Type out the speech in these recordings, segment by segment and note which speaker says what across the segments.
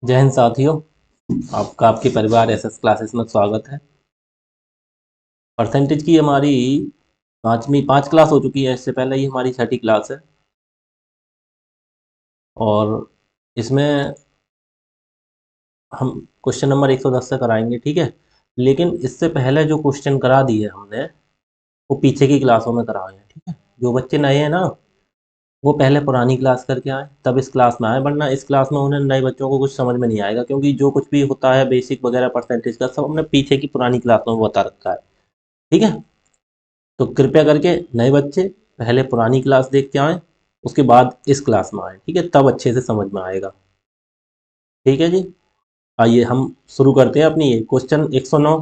Speaker 1: जय हिंद साथियों। आपका आपके परिवार एसएस क्लासेस में स्वागत है। परसेंटेज की हमारी पांच क्लास हो चुकी है। इससे पहले ही हमारी छठी क्लास है और इसमें हम क्वेश्चन नंबर 110 से कराएंगे, ठीक है। लेकिन इससे पहले जो क्वेश्चन करा दिए हमने वो पीछे की क्लासों में कराए हैं, ठीक है। जो बच्चे नए हैं ना, वो पहले पुरानी क्लास करके आए तब इस क्लास में आए, वरना इस क्लास में उन्हें नए बच्चों को कुछ समझ में नहीं आएगा, क्योंकि जो कुछ भी होता है बेसिक वगैरह परसेंटेज का सब हमने पीछे की पुरानी क्लासों में बता रखा है, ठीक है। तो कृपया करके नए बच्चे पहले पुरानी क्लास देख के आएँ, उसके बाद इस क्लास में आएँ, ठीक है, तब अच्छे से समझ में आएगा। ठीक है जी। आइए हम शुरू करते हैं अपनी ये क्वेश्चन 109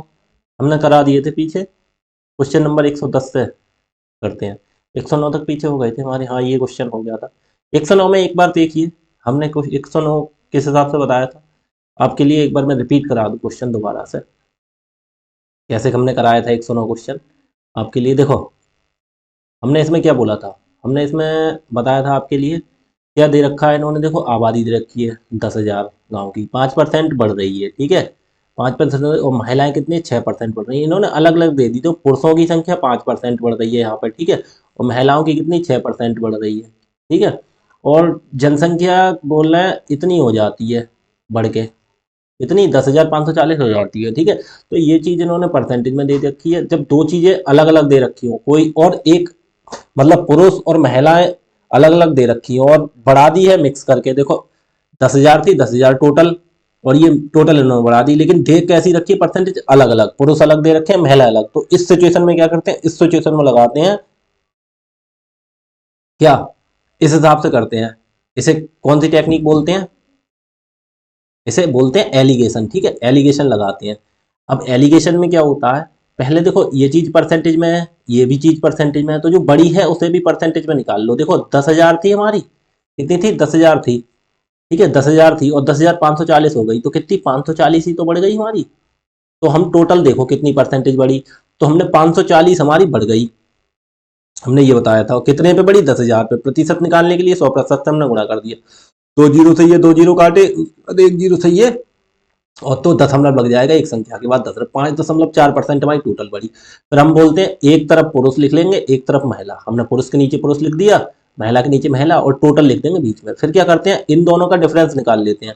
Speaker 1: हमने करा दिए थे पीछे। क्वेश्चन नंबर 110 से करते हैं। 109 तक पीछे हो गए थे हमारे। हाँ, ये क्वेश्चन हो गया था 109 में। एक बार देखिए, हमने कुछ 109 किस हिसाब से बताया था आपके लिए। एक बार मैं रिपीट करा दूँ क्वेश्चन दोबारा से, कैसे हमने कराया था 109 क्वेश्चन आपके लिए। देखो, हमने इसमें क्या बोला था, हमने इसमें बताया था आपके लिए क्या दे रखा है इन्होंने। देखो, आबादी दे रखी है 10,000 गाँव की, 5% बढ़ रही है, ठीक है। 5%, और महिलाएं कितनी, 6% बढ़ रही है। इन्होंने अलग अलग दे दी। तो पुरुषों की संख्या 5% बढ़ रही है यहाँ पर, ठीक है, और महिलाओं की कितनी, 6% बढ़ रही है, ठीक है। और जनसंख्या बोल रहे हैं इतनी हो जाती है बढ़ के, इतनी 10,540 हो जाती है, ठीक है। तो ये चीज़ इन्होंने परसेंटेज में दे रखी है। जब दो चीज़ें अलग अलग दे रखी हो कोई, और एक मतलब पुरुष और महिलाएं अलग अलग दे रखी हैं और बढ़ा दी है मिक्स करके। देखो, 10,000 थी, 10,000 टोटल, और ये टोटल इन्होंने बढ़ा दी, लेकिन दे कैसी रखी है परसेंटेज अलग अलग, पुरुष अलग दे रखे हैं, महिला अलग। तो इस सिचुएशन में क्या करते हैं, इस सिचुएशन में लगाते हैं क्या, इस हिसाब से करते हैं। इसे कौन सी टेक्निक बोलते हैं, इसे बोलते हैं एलिगेशन, ठीक है। एलिगेशन लगाते हैं। अब एलिगेशन में क्या होता है, पहले देखो ये चीज परसेंटेज में है, ये भी चीज परसेंटेज में है, तो जो बड़ी है उसे भी परसेंटेज में निकाल लो। देखो, 10,000 थी हमारी, कितनी थी, 10,000 थी, ठीक है, 10,000 थी, और 10,540 हो गई, तो कितनी, 540 ही तो बढ़ गई हमारी। तो हम टोटल देखो कितनी परसेंटेज बढ़ी, तो हमने 540 हमारी बढ़ गई। हमने ये बताया था, और कितने पे बढ़ी, 10,000 पे। प्रतिशत निकालने के लिए 100% से हमने गुणा कर दिया। दो जीरो से ये दो जीरो काटे, एक जीरो से ये, और तो दशमलव लग जाएगा एक संख्या के बाद 10, 5.4% हमारी टोटल बढ़ी। फिर हम बोलते हैं एक तरफ पुरुष लिख लेंगे, एक तरफ महिला। हमने पुरुष के नीचे पुरुष लिख दिया, महिला के नीचे महिला, और टोटल लिख देंगे बीच में। फिर क्या करते हैं, इन दोनों का डिफरेंस निकाल लेते हैं।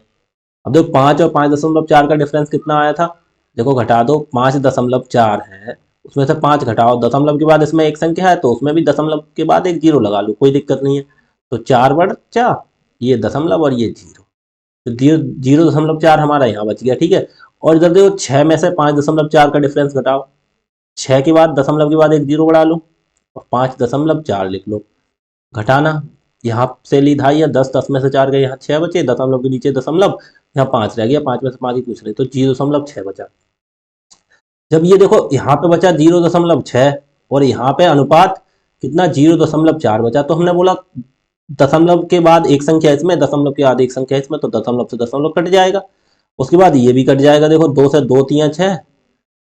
Speaker 1: अब देखो, 5 और 5.4 का डिफरेंस कितना आया था, देखो घटा दो, 5.4 है, उसमें से 5 घटाओ, दशमलव के बाद इसमें एक संख्या है तो उसमें भी दशमलव के बाद एक जीरो लगा लो, कोई दिक्कत नहीं है। तो 4/4, ये दशमलव और ये जीरो, तो 0.4 हमारा यहाँ बच गया, ठीक है। और इधर देखो, 6 में से 5.4 का डिफरेंस घटाओ, 6 के बाद दशमलव के बाद एक जीरो बढ़ा लो, और 5.4 लिख लो। घटाना, यहाँ से ली धाई है, 10, 10 में से 4 गए, यहाँ 6 बचे, दशमलव के नीचे दशमलव, यहाँ 5 रह गया, 5 में से 5 ही पूछ रहे, तो 0.6 बचा। जब ये देखो यहाँ पे बचा 0.6, और यहाँ पे अनुपात कितना, 0.4 बचा, तो हमने बोला दशमलव के बाद एक संख्या इसमें, दशमलव के बाद एक संख्या इसमें, तो दशमलव से दशमलव कट जाएगा। उसके बाद ये भी कट जाएगा। देखो, 2 से 2 तियां 6,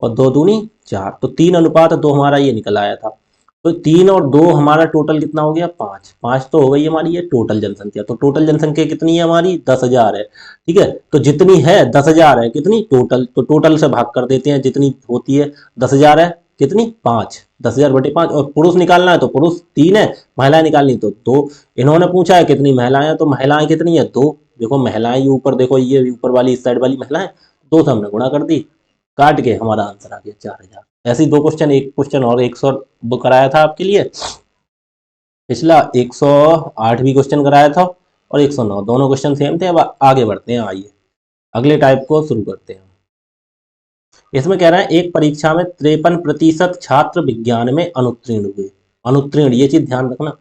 Speaker 1: और 2 दूनी 4, तो 3:2 हमारा ये निकल आया था। तो 3 और 2 हमारा टोटल कितना हो गया, 5। 5 तो हो गई हमारी ये टोटल जनसंख्या। तो टोटल जनसंख्या कितनी है हमारी, 10,000 है, ठीक है। तो जितनी है 10,000 है, कितनी टोटल, तो टोटल से भाग कर देते हैं, जितनी होती है 10,000 है, कितनी, 5, 10,000/5। और पुरुष निकालना है तो पुरुष 3 है, महिलाएं निकालनी तो 2। इन्होंने पूछा है कितनी महिलाएं हैं, तो महिलाएं कितनी है, 2। देखो महिलाएं ये ऊपर, देखो ये ऊपर वाली इस साइड वाली महिलाएं, 2 से हमने गुणा कर दी, काट के हमारा आंसर आ गया 4,000। ऐसे ही दो क्वेश्चन, एक क्वेश्चन और 100 बुक कराया था आपके लिए पिछला, 108 भी क्वेश्चन कराया था, और 109, दोनों क्वेश्चन सेम थे। अब आगे बढ़ते हैं, आइए अगले टाइप को शुरू करते हैं। इसमें कह रहा है, एक परीक्षा में 53% छात्र विज्ञान में अनुत्तीर्ण हुए। अनुत्तीर्ण, ये चीज ध्यान रखना।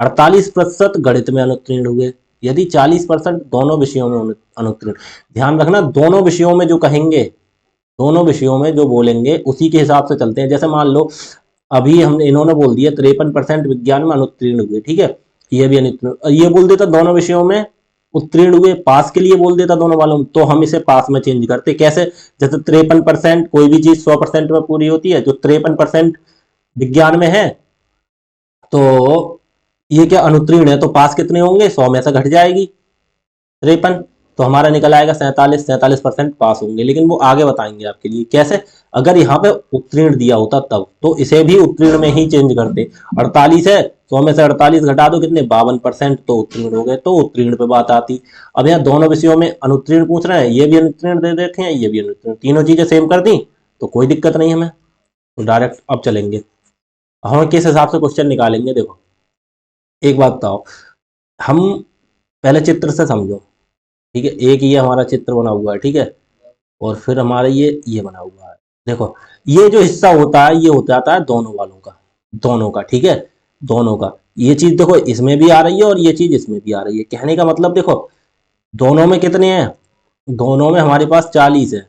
Speaker 1: 48% गणित में अनुत्तीर्ण हुए, यदि 40% दोनों विषयों में अनुत्तीर्ण। ध्यान रखना, दोनों विषयों में जो कहेंगे, दोनों विषयों में जो बोलेंगे उसी के हिसाब से चलते हैं। जैसे मान लो अभी हमने, इन्होंने बोल दिया 53% विज्ञान में अनुत्तीर्ण हुए, ठीक है, ये भी अनुत्तीर्ण, ये बोल देता दोनों विषयों में उत्तीर्ण हुए, पास के लिए बोल देता दोनों वालों, तो हम इसे पास में चेंज करते कैसे। जैसे 53%, कोई भी चीज 100% में पूरी होती है, जो 53% विज्ञान में है, तो ये क्या अनुत्तीर्ण है, तो पास कितने होंगे, 100 में से घट जाएगी 53, तो हमारा निकल आएगा 47% पास होंगे। लेकिन वो आगे बताएंगे आपके लिए कैसे। अगर यहाँ पे उत्तीर्ण दिया होता तब तो इसे भी उत्तीर्ण में ही चेंज करते। 48 है, 100 में से 48 घटा दो, कितने 52%, तो उत्तीर्ण हो गए, तो उत्तीर्ण पे बात आती। अब यहाँ दोनों विषयों में अनुत्तीर्ण पूछ रहे हैं, ये भी अनुत्तीर्ण दे देते हैं, ये भी अनुत्तीर्ण, तीनों चीजें सेम कर दी तो कोई दिक्कत नहीं हमें, तो डायरेक्ट अब चलेंगे। हम किस हिसाब से क्वेश्चन निकालेंगे, देखो एक बात बताओ, हम पहले चित्र से समझो, ठीक है। एक ये हमारा चित्र बना हुआ है, ठीक है, और फिर हमारा ये बना हुआ है। देखो ये जो हिस्सा होता है ये हो जाता है दोनों वालों का, दोनों का, ठीक है, दोनों का। ये चीज देखो इसमें भी आ रही है और ये चीज इसमें भी आ रही है। कहने का मतलब देखो दोनों में कितने हैं, दोनों में हमारे पास 40 है,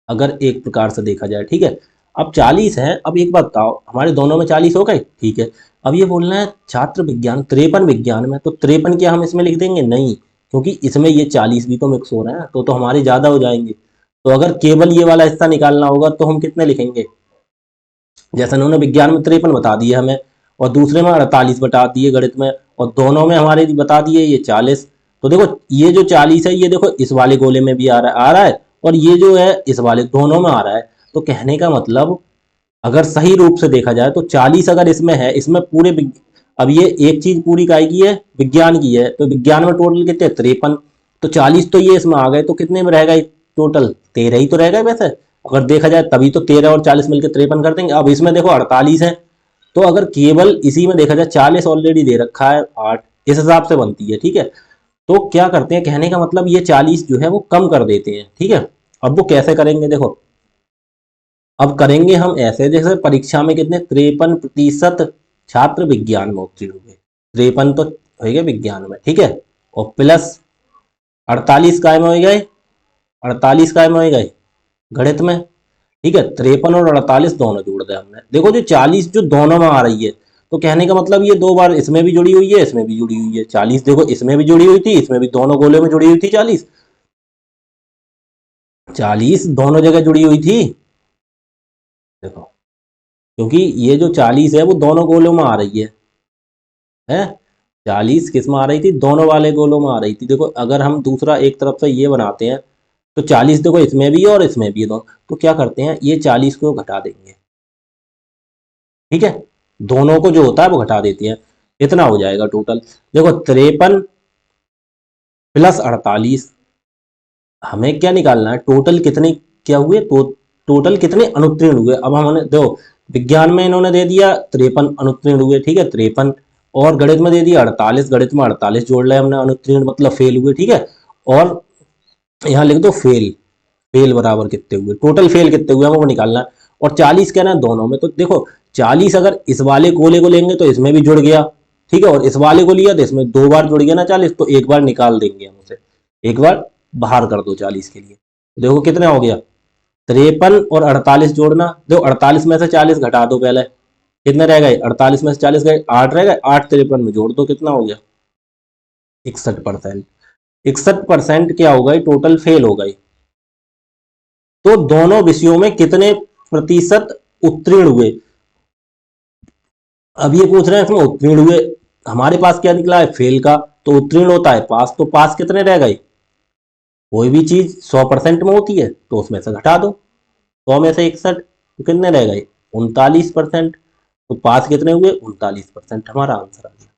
Speaker 1: अगर एक प्रकार से देखा जाए, ठीक है। अब 40 है, अब एक बात बताओ, हमारे दोनों में 40 हो गए, ठीक है। अब ये बोलना है छात्र विज्ञान 53 विज्ञान में, तो 53 क्या हम इसमें लिख देंगे, नहीं, क्योंकि इसमें ये 40 भी तो मिक्स हो रहे हैं, तो हमारे ज्यादा हो जाएंगे। तो अगर केवल ये वाला हिस्सा निकालना होगा तो हम कितने लिखेंगे, जैसे उन्होंने विज्ञान में 53 बता दिए हमें, और दूसरे में 48 बता दिए गणित में, और दोनों में हमारे बता दिए ये 40। तो देखो ये जो 40 है ये देखो इस वाले गोले में भी आ रहा है, और ये जो है इस वाले दोनों में आ रहा है। तो कहने का मतलब अगर सही रूप से देखा जाए तो 40 अगर इसमें है, इसमें पूरे अब ये एक चीज पूरी काय की है, विज्ञान की है, तो विज्ञान में टोटल कितने 53, तो 40 तो ये इसमें आ गए, तो कितने में रहेगा टोटल, 13 ही तो रहेगा वैसे अगर देखा जाए, तभी तो 13 और 40 मिलकर 53 कर देंगे। अब इसमें देखो 48 है, तो अगर केवल इसी में देखा जाए 40 ऑलरेडी दे रखा है, 8 इस हिसाब से बनती है, ठीक है। तो क्या करते हैं, कहने का मतलब ये 40 जो है वो कम कर देते हैं, ठीक है। अब वो कैसे करेंगे, देखो अब करेंगे हम ऐसे, जैसे परीक्षा में कितने 53% छात्र विज्ञान में उत्तीर्ण हुए, 53 तो हो गए विज्ञान में, ठीक है, और प्लस 48 काय में हो गए, 48 काय में हो गए गणित में, ठीक है। 53 और 48 दोनों जोड़ दिया हमने। देखो जो 40 जो दोनों में आ रही है, तो कहने का मतलब ये दो बार इसमें भी जुड़ी हुई है, इसमें भी जुड़ी हुई है। 40 देखो इसमें भी जुड़ी हुई थी, इसमें भी, दोनों गोले में जुड़ी हुई थी 40, 40 दोनों जगह जुड़ी हुई थी, देखो, क्योंकि ये जो 40 है वो दोनों गोलों में आ रही है 40 किस में आ रही थी, दोनों वाले गोलों में आ रही थी। देखो अगर हम दूसरा एक तरफ से ये बनाते हैं तो 40 देखो इसमें भी है और इसमें भी है दोनों, तो क्या करते हैं ये 40 को घटा देंगे, ठीक है, दोनों को जो होता है वो घटा देती है, इतना हो जाएगा टोटल। देखो 53 प्लस 48, हमें क्या निकालना है, टोटल कितने क्या हुए, तो टोटल कितने अनुत्तीर्ण हुए। अब हमने देखो विज्ञान में इन्होंने दे दिया 53 अनुत्तीर्ण हुए, ठीक है, 53, और गणित में दे दिया 48, गणित में 48 जोड़ लिया हमने, अनुत्तीर्ण मतलब फेल हुए, ठीक है। और यहाँ लिख दो फेल, फेल बराबर कितने हुए, टोटल फेल कितने हुए वो निकालना है। और 40 कहना है दोनों में, तो देखो 40 अगर इस वाले गोले को लेंगे तो इसमें भी जुड़ गया, ठीक है, और इस वाले को लिया तो इसमें दो बार जुड़ गया ना 40, तो एक बार निकाल देंगे हम उसे, एक बार बाहर कर दो 40 के लिए। देखो कितना हो गया, 53 और 48 जोड़ना, देखो 48 में से 40 घटा दो पहले, कितने रह गए, 48 में से 40 गए 8 रह गए, 8 53 में जोड़ दो, कितना हो गया 61%। 61% क्या हो गई, टोटल फेल हो गई। तो दोनों विषयों में कितने प्रतिशत उत्तीर्ण हुए, अब ये पूछ रहे हैं इसमें उत्तीर्ण हुए, हमारे पास क्या निकला है फेल का, तो उत्तीर्ण होता है पास, तो पास कितने रह गए, कोई भी चीज 100% में होती है तो उसमें से घटा दो, 100 में से 61 तो कितने रह गए 39%, तो पास कितने हुए 39%, हमारा आंसर आ गया,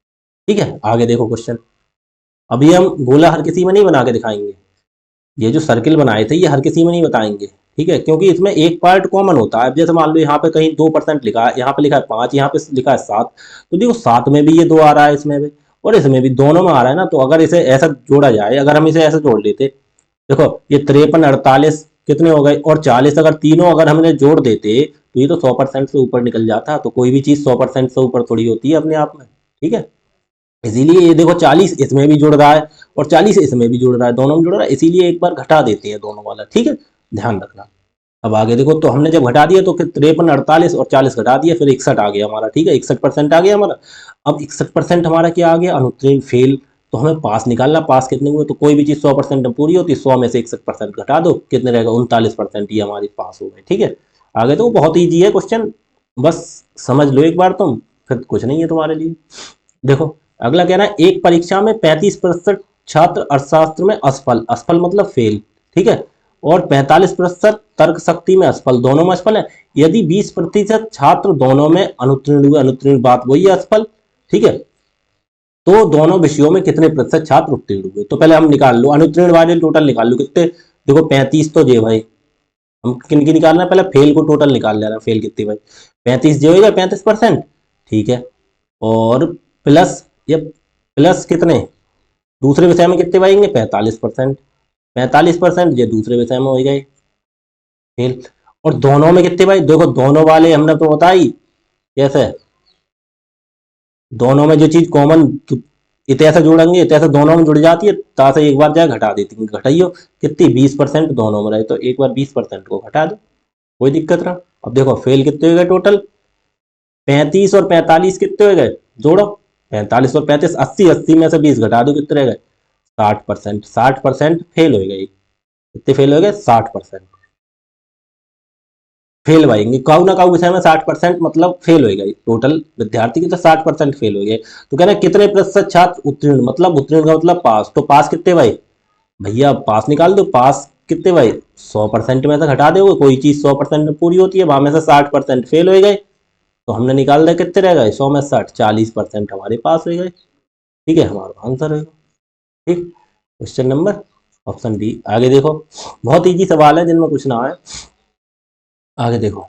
Speaker 1: ठीक है। आगे देखो क्वेश्चन, अभी हम गोला हर किसी में नहीं बना के दिखाएंगे, ये जो सर्किल बनाए थे ये हर किसी में नहीं बताएंगे, ठीक है, क्योंकि इसमें एक पार्ट कॉमन होता है। जैसे मान लो यहाँ पे कहीं 2% लिखा है, यहाँ पे लिखा है 5, यहाँ पे लिखा है 7, तो देखो 7 में भी ये 2 आ रहा है, इसमें भी और इसमें भी, दोनों में आ रहा है ना। तो अगर इसे ऐसा जोड़ा जाए, अगर हम इसे ऐसे जोड़ लेते, देखो ये 53 48 कितने हो गए, और 40 अगर तीनों अगर हमने जोड़ देते तो ये तो 100% से ऊपर निकल जाता। तो कोई भी चीज 100% से ऊपर थोड़ी होती है अपने आप में, ठीक है। इसीलिए ये देखो 40 इसमें भी जुड़ रहा है और 40 इसमें भी जुड़ रहा है, दोनों में जुड़ रहा है, इसीलिए एक बार घटा देते हैं दोनों वाला, ठीक है, ध्यान रखना। अब आगे देखो, तो हमने जब घटा दिया तो फिर 53 48 और 40 घटा दिया, फिर 61 आ गया हमारा, ठीक है, 61% आ गया हमारा। अब 61% हमारा क्या आ गया, अनुत्तीर्ण फेल। तो हमें पास निकालना, पास कितने हुए, तो कोई भी चीज 100% में पूरी होती है, 100 में से 61% घटा दो, कितने रहेगा 39%, ये हमारी पास हो गए, ठीक है। आगे तो बहुत ईजी है क्वेश्चन, बस समझ लो एक बार तुम, फिर कुछ नहीं है तुम्हारे लिए। देखो अगला कह रहा है एक परीक्षा में 35% छात्र अर्थशास्त्र में असफल, असफल मतलब फेल, ठीक है, और 45% तर्क शक्ति में असफल, दोनों में असफल है। यदि 20% छात्र दोनों में अनुत्तीर्ण हुए, अनुत्तीर्ण बात वही है असफल, ठीक है, तो दोनों विषयों में कितने प्रतिशत छात्र उत्तीर्ण हुए। तो पहले हम निकाल लो अनुत्तीर्ण वाले टोटल निकाल लो कितने, देखो 35 तो जे भाई, हम किन की निकालना है, पहले फेल को टोटल निकाल लेना, फेल कितनी भाई 35 जो होगा 35%, ठीक है, और प्लस ये प्लस कितने दूसरे विषय में कितने पाएंगे 45%, 45% ये दूसरे विषय में हो गए फेल, और दोनों में कितने भाई, देखो दोनों वाले हमने तो बताई कैसे, दोनों में जो चीज कॉमन इतने जोड़ेंगे इतने दोनों में जुड़ जाती है, तासे एक बार जाए घटा देती, घटाइयो कितनी 20% दोनों में रहे, तो एक बार 20% को घटा दो, कोई दिक्कत रहा। अब देखो फेल कितने हो गए टोटल 35 और 45 कितने हो गए, जोड़ो 45 और 35 80, 80 में से 20 घटा दो कितने रह गए 60%, 60% फेल हो गए, कितने फेल हो गए 60% फेल भाई, काऊ ना काऊ विषय में 60% मतलब फेल हो गए, टोटल विद्यार्थी की तो 60% फेल हो गए। तो कह रहे कितने प्रतिशत छात्र उत्तीर्ण, मतलब उत्तीर्ण का मतलब पास, तो पास कितने भाई, भैया पास निकाल दो, पास कितने भाई 100% में से घटा दो, कोई चीज 100% में पूरी होती है, वहां में से 60% फेल हो गए, तो हमने निकाल दिया कितने रह गए 100 में 60, 40% हमारे पास हो गए, ठीक है, हमारा आंसर होगा, ठीक। Question number option D. आगे देखो, बहुत इजी सवाल है जिनमें कुछ ना आए, आगे देखो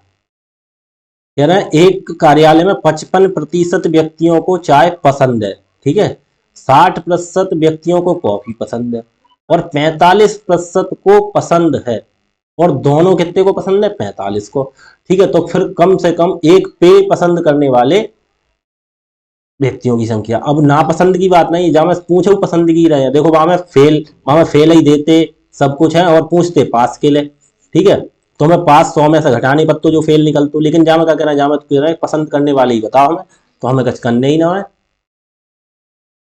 Speaker 1: कह रहा है एक कार्यालय में 55% व्यक्तियों को चाय पसंद है, ठीक है, 60% व्यक्तियों को कॉफी पसंद है, और 45% को पसंद है, और दोनों कितने को पसंद है 45 को, ठीक है, तो फिर कम से कम एक पेय पसंद करने वाले व्यक्तियों की संख्या। अब नापसंद की बात नहीं, जहां मैं पूछू पसंद की रहे हैं, देखो वहां में फेल ही देते सब कुछ है, और पूछते पास के लिए, ठीक है, तो मैं पास 100 में से घटाने पर तो जो फेल निकलतो, लेकिन जहां मैं क्या कह रहा है, जहां मैं कह रहा है पसंद करने वाले ही बताओ हमें, तो हमें कुछ करने ही ना है,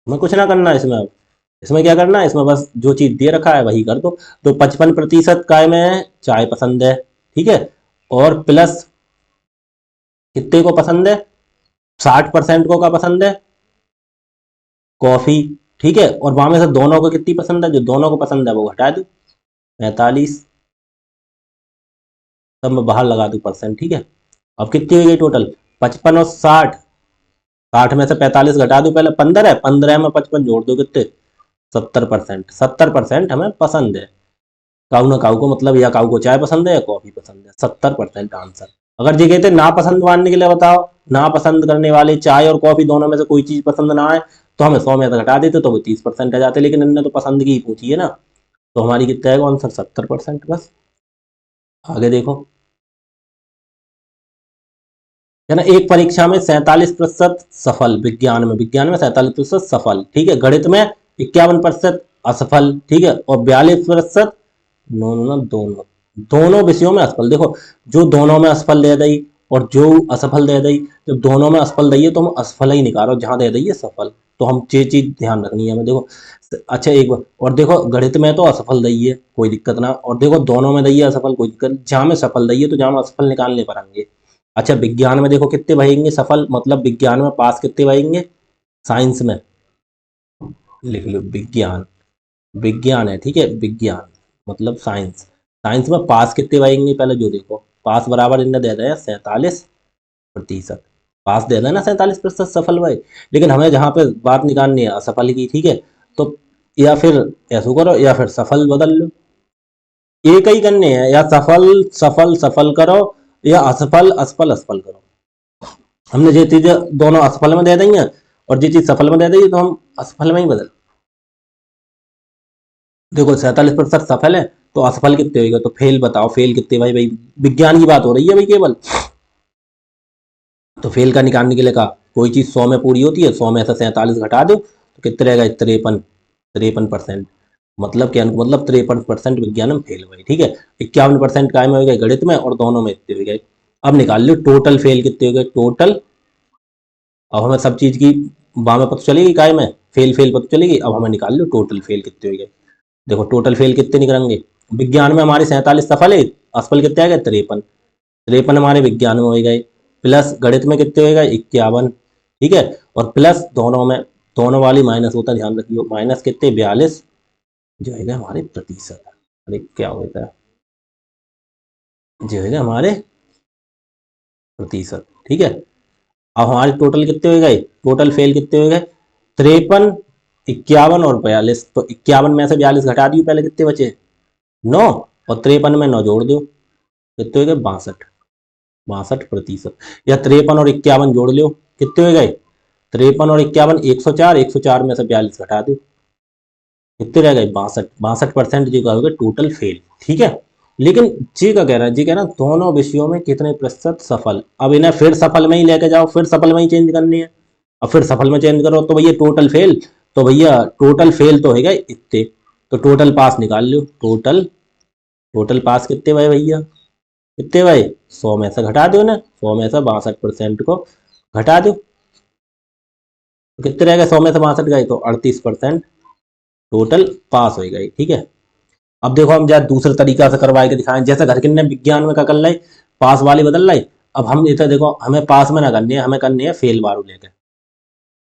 Speaker 1: हमें कुछ ना करना है इसमें। अब इसमें क्या करना है, इसमें बस जो चीज दे रखा है वही कर दो। तो 55% काय में चाय पसंद है, ठीक है, और प्लस कितने को पसंद है 60% को का पसंद है कॉफी, ठीक है, और वहां में से दोनों को कितनी पसंद है, जो दोनों को पसंद है वो घटा दो 45, तब मैं बाहर लगा दूं परसेंट, ठीक है। अब कितनी हो गई टोटल 55 और 60, 60 में से 45 घटा दो, पहले 15 है, 15 में 55 जोड़ दो कितने 70%, 70% हमें पसंद है, काऊ ना काऊ को मतलब, या काऊ को चाय पसंद है या कॉफी पसंद है, 70% आंसर। अगर जी कहते ना पसंद मानने के लिए बताओ, ना पसंद करने वाले चाय और कॉफी दोनों में से कोई चीज पसंद ना आए, तो हमें 100 में से घटा देते तो वो 30% आ जाते, लेकिन इनने तो पसंद की ही पूछी है ना, तो हमारी कितना है आंसर 70% बस। आगे देखो है ना, एक परीक्षा में 47% सफल, विज्ञान में 47% सफल, ठीक है, गणित में 51% असफल, ठीक है, और 42% दोनों दोनों विषयों में असफल। देखो जो दोनों में असफल दे दी और जो असफल दे दी, जब दोनों में असफल दी है तो हम असफल ही निकालो, जहां दे दी है सफल, तो हम ये चीज ध्यान रखनी है हमें। देखो अच्छा एक बार और देखो, गणित में तो असफल दी है कोई दिक्कत ना, और देखो दोनों में दी है असफल कोई दिक्कत, जहां में सफल दी है तो जहां में असफल निकालने पड़ेंगे। अच्छा विज्ञान में देखो कितने बहेंगे सफल, मतलब विज्ञान में पास कितने बहेंगे, साइंस में लिख लो विज्ञान, विज्ञान है, ठीक है, विज्ञान मतलब साइंस, साइंस में पास कितने बहेंगे पहले जो देखो, पास बराबर इनने दे दिया 47%, पास दे देना 47% सफल भाई, लेकिन हमें जहां पे बात निकालनी है असफल की, ठीक है, तो या फिर ऐसा करो या फिर सफल बदल लो, एक ही करने हैं, या सफल सफल सफल करो, या असफल असफल असफल करो। हमने जो चीज दोनों असफल में दे दी है और जो चीज सफल में दे दी तो हम असफल में ही बदल, देखो 47% सफल है तो असफल कितने होगा, तो फेल बताओ फेल कितने, भाई भाई विज्ञान की बात हो रही है भाई केवल, तो फेल का निकालने के लिए कहा कोई चीज 100 में पूरी होती है, 100 में से 47 घटा दो तो कितने रहेगा 53, 53%, मतलब क्या, मतलब 53% विज्ञान में फेल हुए, ठीक है, 51% काय में हो गए गणित में, और दोनों में इतने हो गए। अब निकाल लो टोटल फेल कितने हो गए टोटल, अब हमें सब चीज की वहां में पता चलेगी काय में फेल फेल पता चलेगी, अब हमें निकाल लो टोटल फेल कितने हो गए। देखो टोटल फेल कितने निकलेंगे, विज्ञान में हमारे 47 सफल है, असफल कितने आ गए 53, 53 हमारे विज्ञान में हो गए, प्लस गणित में कितने हो गए 51, ठीक है, और प्लस दोनों में दोनों वाली माइनस होता है, ध्यान रखियो। माइनस कितने, 42 जो है हमारे प्रतिशत। अरे क्या होता है, जो है हमारे प्रतिशत। ठीक है, अब हमारे टोटल कितने हो गए, टोटल फेल कितने हो गए, 53, 51 और 42। तो 51 में से 42 घटा दियो, पहले कितने बचे, 9, और 53 में 9 जोड़ दो, कितने हो गए, 62, 62%। या 53 और 51 जोड़ लो, कितने हो गए, 53 और 51 104, 104 में से 42 घटा दो, कितने रह गए, 62, 62% जो कहोगे टोटल फेल। ठीक है, लेकिन जी का कह रहा है, जी कह रहा है दोनों विषयों में कितने प्रतिशत सफल। अब इन्हें फिर सफल में ही लेके जाओ, फिर सफल में ही चेंज करनी है। अब फिर सफल में चेंज करो तो भैया टोटल फेल, तो भैया टोटल फेल तो होगा इतने, तो टोटल पास निकाल लो। टोटल टोटल पास कितने भाई भैया, कितने भाई, 100 में से घटा दो ना, 100 में से 62% को घटा दो, तो कितने रह गए, 100 में से 62 गए तो 38% टोटल पास हो गई। ठीक है, अब देखो हम जरा दूसरे तरीका से करवाए के दिखाएं, जैसे घर किन्ने विज्ञान में क्या कर लाई, पास वाली बदल लाई। अब हम इधर देखो, हमें पास में ना करनी है, हमें करनी है फेल वारू लेके,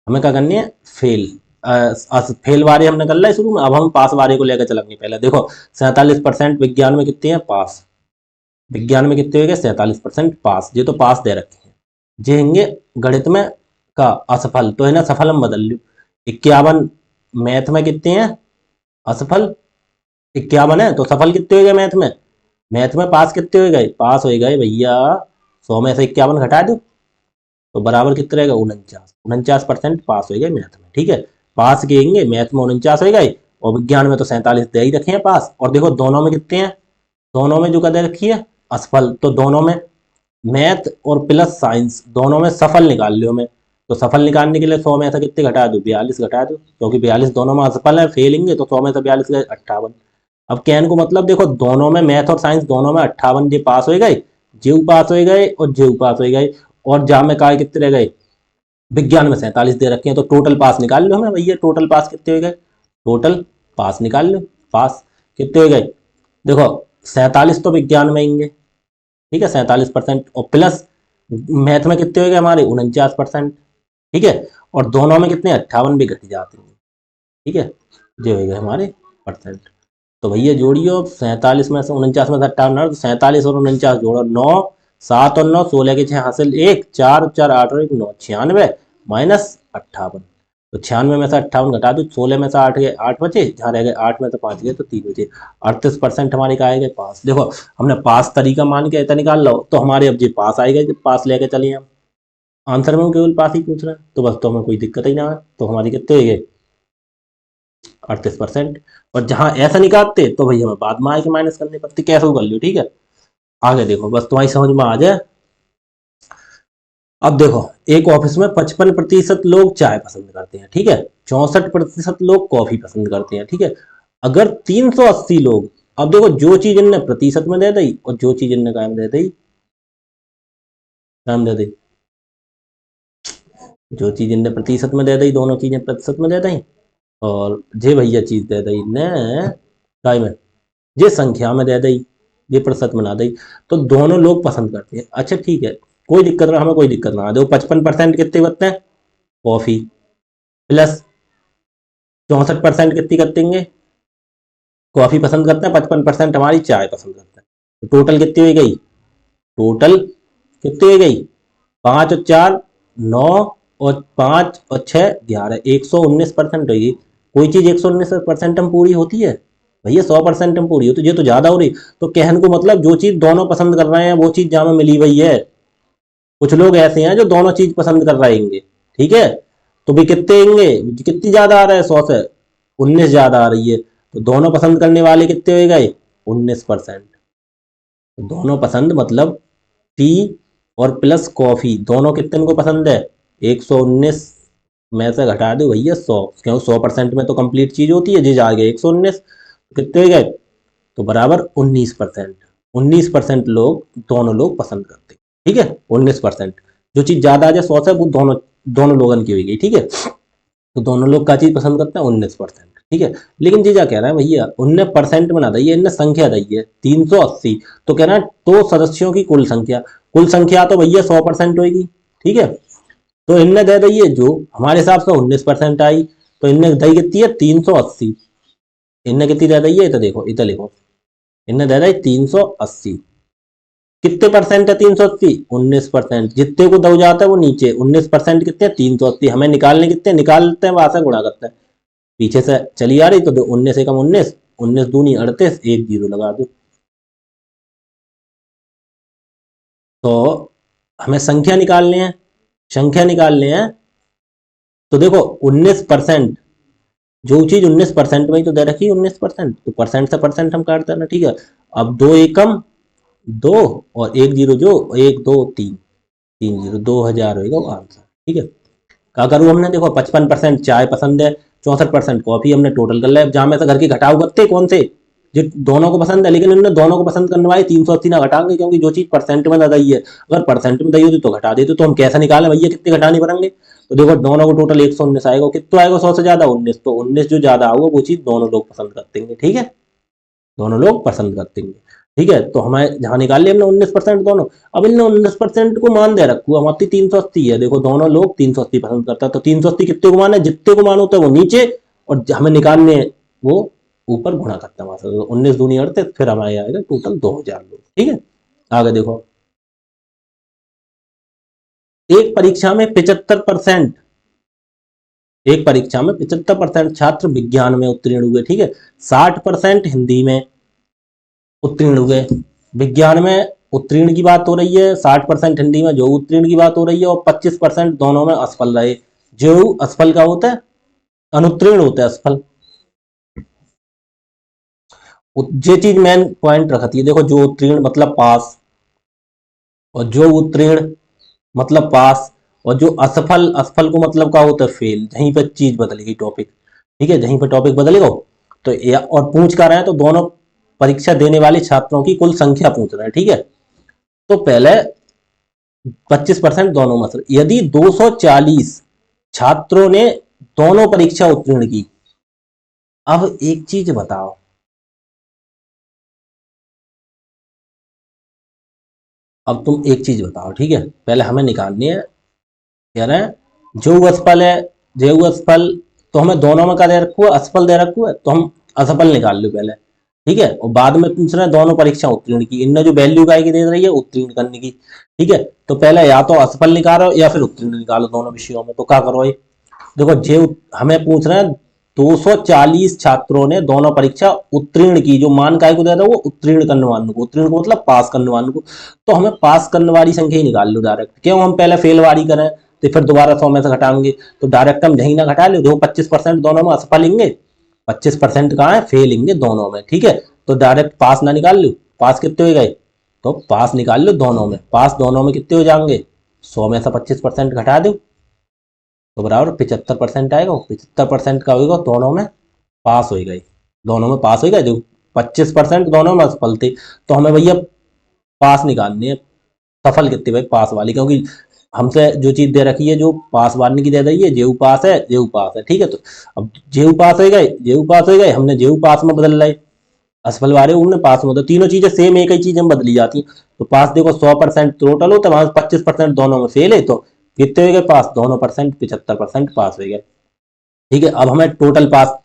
Speaker 1: हमें क्या करनी है, फेल। फेल वारे हमने कर लाई शुरू में, अब हम पास वारे को लेकर चलेंगे। पहले देखो 47% विज्ञान में कितने हैं पास, विज्ञान में कितने हो गए, 47% पास, ये तो पास दे रखे हैं। जे होंगे गणित में का असफल, तो है ना सफल हम बदल लो। 51 मैथ में कितने हैं असफल, 51 है, तो सफल कितने हो गए मैथ में, मैथ में पास कितने हो गए, पास हो गए भैया 100 में से 51 घटा दो, तो बराबर कितने रहेगा, 49, 49% पास हो गए मैथ में। ठीक है, पास कहेंगे मैथ में 49 हो गए, और विज्ञान में तो 47 दे ही रखे हैं पास। और देखो दोनों में कितने हैं, दोनों में जो का दे रखी है असफल, तो दोनों में मैथ और प्लस साइंस दोनों में सफल निकाल लियो मैं। तो सफल निकालने के लिए 100 में से कितने घटा दो, 42 घटा दो, क्योंकि 42 दोनों में असफल है, फेलेंगे तो 100 में से 42 गए 58। अब कहने को मतलब देखो दोनों में मैथ और साइंस दोनों में 58 जे पास हो गए, जीव पास हो गए और जीव पास हो गए, और जा में काय कितने रह गए, विज्ञान में 47 दे रखे हैं। तो टोटल पास निकाल लो हमें भैया, टोटल पास कितने हो गए, टोटल पास निकाल लो, पास कितने हो गए, देखो 47 तो विज्ञान में आएंगे, ठीक है 47%, और प्लस मैथ में कितने हो गए हमारे 49%। ठीक है, और दोनों में कितने 58 भी घट जाते हैं। ठीक है, जो हो गए हमारे परसेंट। तो भैया जोड़ियो 47 में से 49 में से 58, तो 47 और 49 जोड़ो 9, 7 और 9 16 के 6 हासिल 1, 4 4 8 और 1 9, 96 माइनस 58। तो 96 में से 58 घटा दो, 16 में से 8 गए 8 बचे, जहाँ रह गए 8 में से 5 गए तो 3 बचे, 38% हमारे का आएगा पास। देखो हमने पास तरीका मान के ऐसा निकाल लो, तो हमारे अब जी पास आएगा, जब पास लेके चलिए हम आंसर में केवल पास ही पूछ रहे हैं, तो बस तो हमें कोई दिक्कत ही ना है। तो हमारी कितने हो गए 38%। और जहां ऐसा निकालते तो भैया हमें बाद में आए के माइनस करने पड़ती, कैसे कर लियो। ठीक है, आगे देखो बस तुम्हारी समझ में आ जाए। अब देखो एक ऑफिस में 55% लोग चाय पसंद करते हैं, ठीक है, 64% लोग कॉफी पसंद करते हैं। ठीक है, अगर 380 लोग, अब देखो जो चीज इनने प्रतिशत में दे दी और जो चीज इनने कायम दे दी, कायम दे दी, जो चीज इनने प्रतिशत में दे दी दोनों चीजें प्रतिशत में दे दी, और जे भैया चीज दे दी ने काय में, ये संख्या में दे दी, ये प्रतिशत में ना दी, तो दोनों लोग पसंद करते हैं। अच्छा ठीक है, कोई दिक्कत ना, हमें कोई दिक्कत ना। देखो 55% कितने करते हैं कॉफी, प्लस 64% कितनी करते हैं कॉफी पसंद करते हैं, 55% हमारी चाय पसंद करते हैं। तो टोटल कितनी हो गई, टोटल कितनी हो गई, 5 और 4 9, और 5 और 6 11, 119% होगी। कोई चीज 119% में पूरी होती है भैया, 100% में पूरी होती है, ये तो ज्यादा हो रही। तो कहने को मतलब जो चीज दोनों पसंद कर रहे हैं वो चीज जहां में मिली हुई है। कुछ लोग ऐसे हैं जो दोनों चीज पसंद कर रहेंगे, ठीक है, तो भी कितने होंगे, कितनी ज्यादा आ रहा है 100 से 19 ज्यादा आ रही है, तो दोनों पसंद करने वाले कितने हो गए 19%। तो दोनों पसंद मतलब टी और प्लस कॉफी दोनों कितने को पसंद है, 119 में से घटा दो भैया 100, क्योंकि 100% में तो कंप्लीट चीज होती है, जी आ गया 119, कितने हो गए, तो बराबर 19%। 19% लोग दोनों लोग पसंद करते हैं, ठीक है 19%। जो चीज ज्यादा आ जाए 100 से वो दोनों दोनों लोगों की होगी, ठीक है। तो दोनों लोग का चीज पसंद करते हैं 19%, ठीक है। लेकिन जी क्या कह रहा है भैया 19% में ना दी है, इनने संख्या दी है 380, तो कह रहा है तो सदस्यों की कुल संख्या, कुल संख्या तो भैया 100% होगी, ठीक है। तो इनने दे दी है जो हमारे हिसाब से 19% आई, तो इनने दई कितनी है 380। इनने कितनी दे दी है, तो देखो इधर लिखो, इनने दे दी 380। कितने परसेंट है 380? 19%। जितने को दो जाता है वो नीचे, 19% कितने 380, हमें निकालने कितने निकालते हैं, वहां से गुणा करते हैं, पीछे से चली आ रही तो 19 एकम 19, 19 दूनी 38, एक जीरो लगा दो। तो हमें संख्या निकालने हैं, संख्या निकालने हैं, तो देखो 19%, जो चीज 19% में ही तो दे रखी है 19%, तो परसेंट से परसेंट हम काट देना, ठीक है। अब दो एकम दो और एक जीरो, जो एक दो तीन, तीन जीरो 2000 होगा वो आंसर, ठीक है। क्या करूँ हमने, देखो 55% चाय पसंद है, 64% कॉफी, हमने टोटल कर लिया। जहां में से घर की घटाव करते कौन से, जो दोनों को पसंद है, लेकिन इन्होंने दोनों को पसंद करने वाले 380 ना घटाएंगे, क्योंकि जो चीज परसेंट में ज्यादा ही है, अगर परसेंट में दी होती तो घटा देते। तो हम कैसे निकालें भैया, कितने घटाने पड़ेंगे, तो देखो दोनों को टोटल 119 आएगा, कितना आएगा 100 से ज्यादा 19, तो 19 जो ज्यादा होगा वो चीज दोनों लोग पसंद करते हैं, ठीक है, दोनों लोग पसंद करते हैं, ठीक है। तो हमें जहां निकाल लिया हमने 19% दोनों। अब इनने 19% को मान दे रखू, हम अपनी 380 है, देखो दोनों लोग 380 पसंद करता है, तो 380 कितने को मान है, जितने को मान होता है वो नीचे, और हमें निकालने वो ऊपर गुणा करता है वहां से, तो 19 दूनी 38, फिर हमारे आएगा टोटल 2000 लोग, ठीक है। आगे देखो, एक परीक्षा में 75%, एक परीक्षा में 75% छात्र विज्ञान में उत्तीर्ण हुए, ठीक है, 60% हिंदी में उत्तीर्ण हुए। विज्ञान में उत्तीर्ण की बात हो रही है, 60% हिंदी में जो उत्तीर्ण की बात हो रही है, और 25% दोनों में असफल रहे। जो असफल का होता है, अनुत्तीर्ण होता है असफल। ये चीज मेन पॉइंट रखती है, देखो जो उत्तीर्ण मतलब पास, और जो उत्तीर्ण मतलब पास, और जो असफल, असफल को मतलब क्या होता है फेल, जहीं पर चीज बदलेगी टॉपिक, ठीक है, जहीं पर टॉपिक बदलेगा। तो और पूछ कर रहे हैं तो दोनों परीक्षा देने वाले छात्रों की कुल संख्या पूछ रहे हैं, ठीक है। तो पहले 25% दोनों में से, यदि 240 छात्रों ने दोनों परीक्षा उत्तीर्ण की, अब एक चीज बताओ, अब तुम एक चीज बताओ, ठीक है, पहले हमें निकालनी है, कह रहे हैं जो असफल है, जो असफल, तो हमें दोनों में क्या दे रखू है, असफल दे रखू है, तो हम असफल निकाल लो पहले, ठीक है, और बाद में पूछ रहे हैं दोनों परीक्षा उत्तीर्ण की, इनने जो वैल्यू का की दे रही है उत्तीर्ण करने की, ठीक है। तो पहले या तो असफल निकालो या फिर उत्तीर्ण निकालो दोनों विषयों में, तो क्या करो ये, देखो जे हमें पूछ रहे हैं 240 छात्रों ने दोनों परीक्षा उत्तीर्ण की, जो मान काय को दे रहा है वो उत्तीर्ण करने वालों को, उत्तीर्ण को मतलब पास करने वालों को, तो हमें पास करने वाली संख्या ही निकाल लो डायरेक्ट, क्यों हम पहले फेल वाली करें, तो फिर दोबारा 100 में से घटाएंगे, तो डायरेक्ट हम यही ना घटा लो, देखो 25% दोनों में असफल लेंगे, 25% कहाँ है फेल लेंगे दोनों में, ठीक है। तो डायरेक्ट पास ना निकाल लो, पास कितने हो गए, तो पास निकाल लो दोनों में, पास दोनों में कितने हो जाएंगे, 100 में से 25% घटा दो, तो बराबर 75% आएगा, 75% का होगा दोनों में पास हो गई, दोनों में पास हो गए, जो 25% दोनों में असफल थे, तो हमें भैया पास निकालनी है, सफल कितने भाई पास वाली, क्योंकि हमसे जो चीज दे रखी है, जो पास वाली की दे रही है, जेऊ पास है, जेऊ पास है, ठीक है। तो अब जेऊ पास हो गए, जेऊ पास हो गए, हमने जेऊ पास में बदल रहे, असफल वाले उनने पास में, तो तीनों चीजें सेम एक ही चीज में बदली जाती है। तो पास देखो 100% टोटल हो, तो वहां 25% दोनों में फेल है, तो कितने हो गए पास दोनों परसेंट, 75% पास हो गए, ठीक है। अब हमें टोटल पास,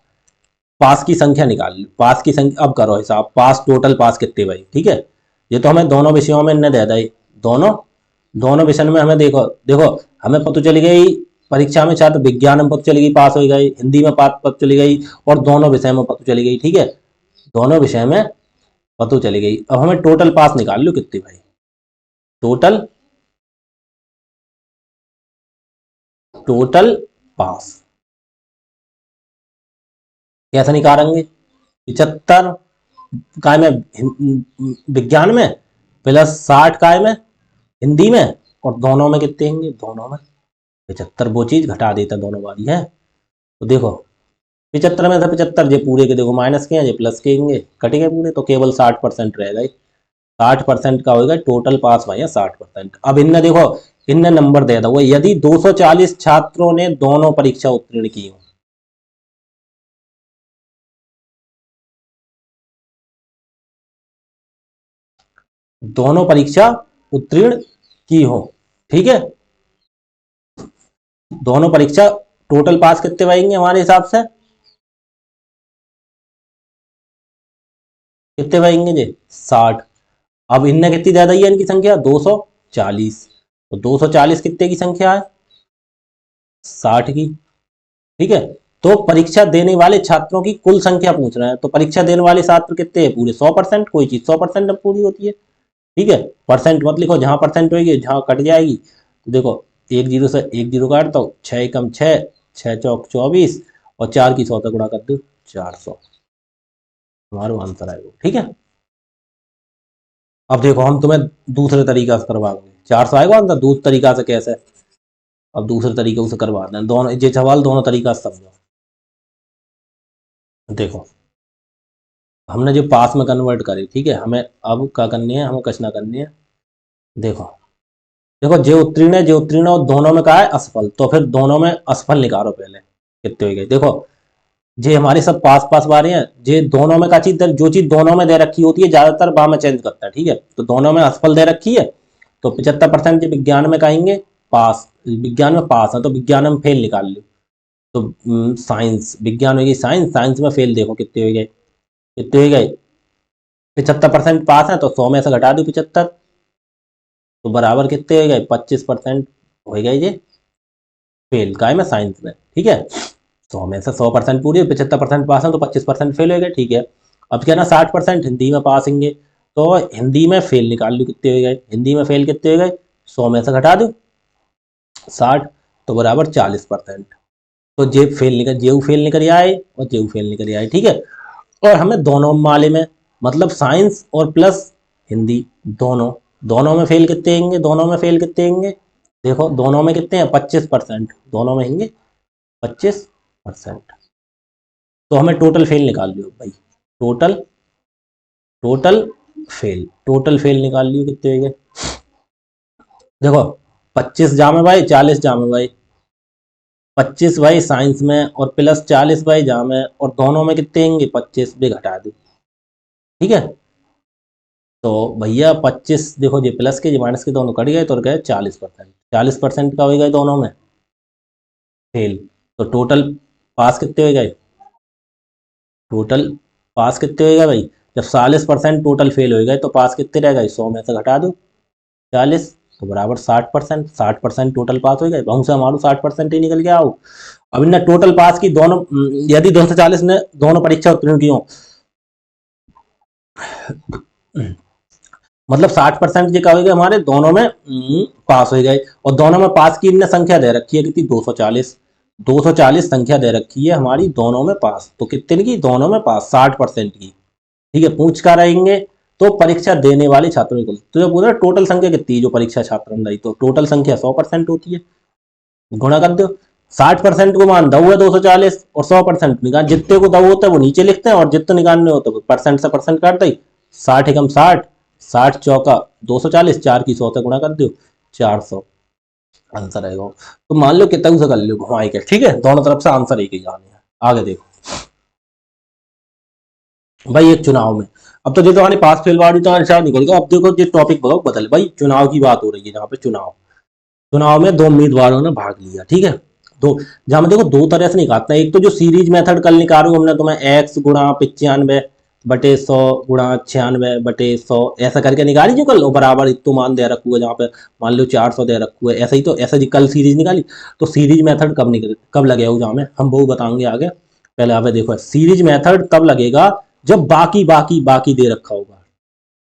Speaker 1: पास की संख्या निकाल ली, पास की संख्या अब करो हिसाब, पास टोटल पास कितने भाई, ठीक है। ये तो हमें दोनों विषयों में इन्हें दे दी, दोनों दोनों विषय में हमें देखो देखो, हमें पता चली गई परीक्षा में छात्र विज्ञान में पता चली गई पास हो गई, हिंदी में पता चली गई, और दोनों विषय में पता चली गई, ठीक है, दोनों विषय में पता चली गई। अब हमें टोटल पास निकाल लो कितने भाई, टोटल, टोटल पास कैसे निकालेंगे, 75 काय में विज्ञान में, प्लस 60 काय में हिंदी में, और दोनों में कितने होंगे, दोनों में 75, वो चीज घटा देता दोनों वाली है। तो देखो 75 में से 75 जे पूरे के देखो माइनस के हैं, जे प्लस के होंगे, कटे गए पूरे, तो केवल 60% रह गए, 60% का होगा टोटल पास भाई 60%। अब इनने देखो, इनने नंबर दे दिया, यदि 240 छात्रों ने दोनों परीक्षा उत्तीर्ण की हो, दोनों परीक्षा उत्तीर्ण की हो, ठीक है। दोनों परीक्षा टोटल पास कितने पाएंगे हमारे हिसाब से, कितने पाएंगे जी, 60। अब इनने कितनी ज्यादा ही है इनकी संख्या, 240। तो 240 कितने की संख्या है, 60 की। ठीक है, तो परीक्षा देने वाले छात्रों की कुल संख्या पूछ रहे हैं, तो परीक्षा देने वाले छात्र कितने हैं, पूरे 100%। कोई चीज 100% में पूरी होती है। ठीक है, परसेंट मत लिखो, जहां परसेंट होगी जहां कट जाएगी। तो देखो, एक जीरो से एक जीरो काटता हूँ, 6 एकम 6, 6 चौक 24, और 4 की 100 से गुणा कर दो, 400। हमारा आंसर आएगा। ठीक है, अब देखो हम तुम्हें दूसरे तरीका से करवाएंगे, 400 आएगा आंसर। दूसरे तरीका से कैसे, अब दूसरे तरीके से करवाते हैं, दोनों ये सवाल दोनों तरीका से समझो। देखो, हमने जो पास में कन्वर्ट करी, ठीक है, हमें अब क्या करनी है, हमें कचना करनी है। देखो, देखो जे उत्तीर्ण है, जे उत्तीर्ण और दोनों में कहा है असफल, तो फिर दोनों में असफल निकालो पहले, कितने हो गए। देखो, जे हमारे सब पास पास वाले हैं, जे दोनों में का चीज, जो चीज दोनों में दे रखी होती है ज्यादातर वहां में चेंज करता है। ठीक है, तो दोनों में असफल दे रखी है, तो 75% जो विज्ञान में कहेंगे पास, विज्ञान में पास है, तो विज्ञान में फेल निकाल लो। तो साइंस, विज्ञान हो गई साइंस, साइंस में फेल, देखो कितने हो गए, कितने हो गए, 75% पास है, तो 100 में से घटा दो 75, तो बराबर कितने हो गए, 25% हो गए ये फेल, काय में, साइंस में। ठीक है, 100 में से 100% पूरी, 75% पास है, तो 25% फेल हो गए। ठीक है, अब क्या ना, 60% हिंदी में पास होंगे, तो हिंदी में फेल निकाल लो, कितने हो गए, हिंदी में फेल कितने हो गए, 100 में से घटा दो 60, तो बराबर 40%। तो जेऊ फेल निकल आए और जेऊ फेल निकल आए। ठीक है, और हमें दोनों माले में, मतलब साइंस और प्लस हिंदी, दोनों, दोनों में फेल कितने होंगे, दोनों में फेल कितने होंगे, देखो दोनों में कितने हैं, 25%, दोनों में होंगे 25%। तो हमें टोटल फेल निकाल लियो भाई, टोटल, टोटल टोटल फेल निकाल लियो, कितने हो गए। देखो, 25 जामे भाई, 40 जामे भाई, 25 भाई साइंस में और प्लस 40 भाई जामे, और दोनों में कितने होंगे, 25 भी घटा दो। ठीक है, तो भैया 25, देखो ये प्लस के, ये माइनस के, दोनों कट गए, तो गए 40%। 40% का हो गए दोनों में फेल, तो टोटल पास कितने हो गए, टोटल पास कितने हो गए भाई, जब 40% टोटल फेल हो गए, तो पास कितने रह गए, 100 में से घटा दो 40, तो बराबर 60%। 60% टोटल पास हो गए, बहुत से हमारे 60% ही निकल गया हो। अब इनने टोटल पास की दोनों, यदि 240 ने दोनों परीक्षा उत्तीर्ण की हो, मतलब 60% ये क्या हो गए, हमारे दोनों में पास हो गए, और दोनों में पास की इनने संख्या दे रखी है कितनी, 240। 240 संख्या दे रखी है हमारी दोनों में पास, तो कितने की, दोनों में पास 60% की। ठीक है, पूछ कर रहेंगे, तो परीक्षा देने वाले छात्रों की, तो जब पूरा टोटल संख्या कितनी है जो परीक्षा छात्र रही, तो टोटल संख्या 100% होती है, गुणा कर दो। 60% को मान दो है 240, और 100% निकाल, जितने को दो होता है वो नीचे लिखते हैं, और जितने निकालने होते हैं परसेंट से परसेंट काटते ही, 60 एकम 60, 60 चौका 240, 4 की 100 से गुणा कर दो, 400 आंसर आएगा। तो मान लो कितना से कर लो घुमाई के, ठीक है, दोनों तरफ से आंसर एक ही आने हैं। आगे देखो भाई, एक चुनाव में, अब तो जो तुम्हारी पास फेल वाली तो आंसर निकल गया। अब देखो ये टॉपिक बताओ बदल, भाई चुनाव की बात हो रही है जहाँ पे, चुनाव, चुनाव में दो उम्मीदवारों ने भाग लिया। ठीक है, दो, जहां में देखो दो तरह से निकालते हैं, एक तो जो सीरीज मेथड कल निकालू हमने तुम्हें, x गुणा 95/100 गुणा 96/100 ऐसा करके निकाली जो कल, बराबर इतो मान दे रखू है, जहाँ पे मान लो 400 दे रखू है, ऐसा ही, तो ऐसा जी कल सीरीज निकाली। तो सीरीज मेथड कब निकल, कब लगेगा जहाँ में, हम वो बताएंगे आगे। पहले आप देखो, सीरीज मेथड तब लगेगा जब बाकी बाकी बाकी दे रखा होगा।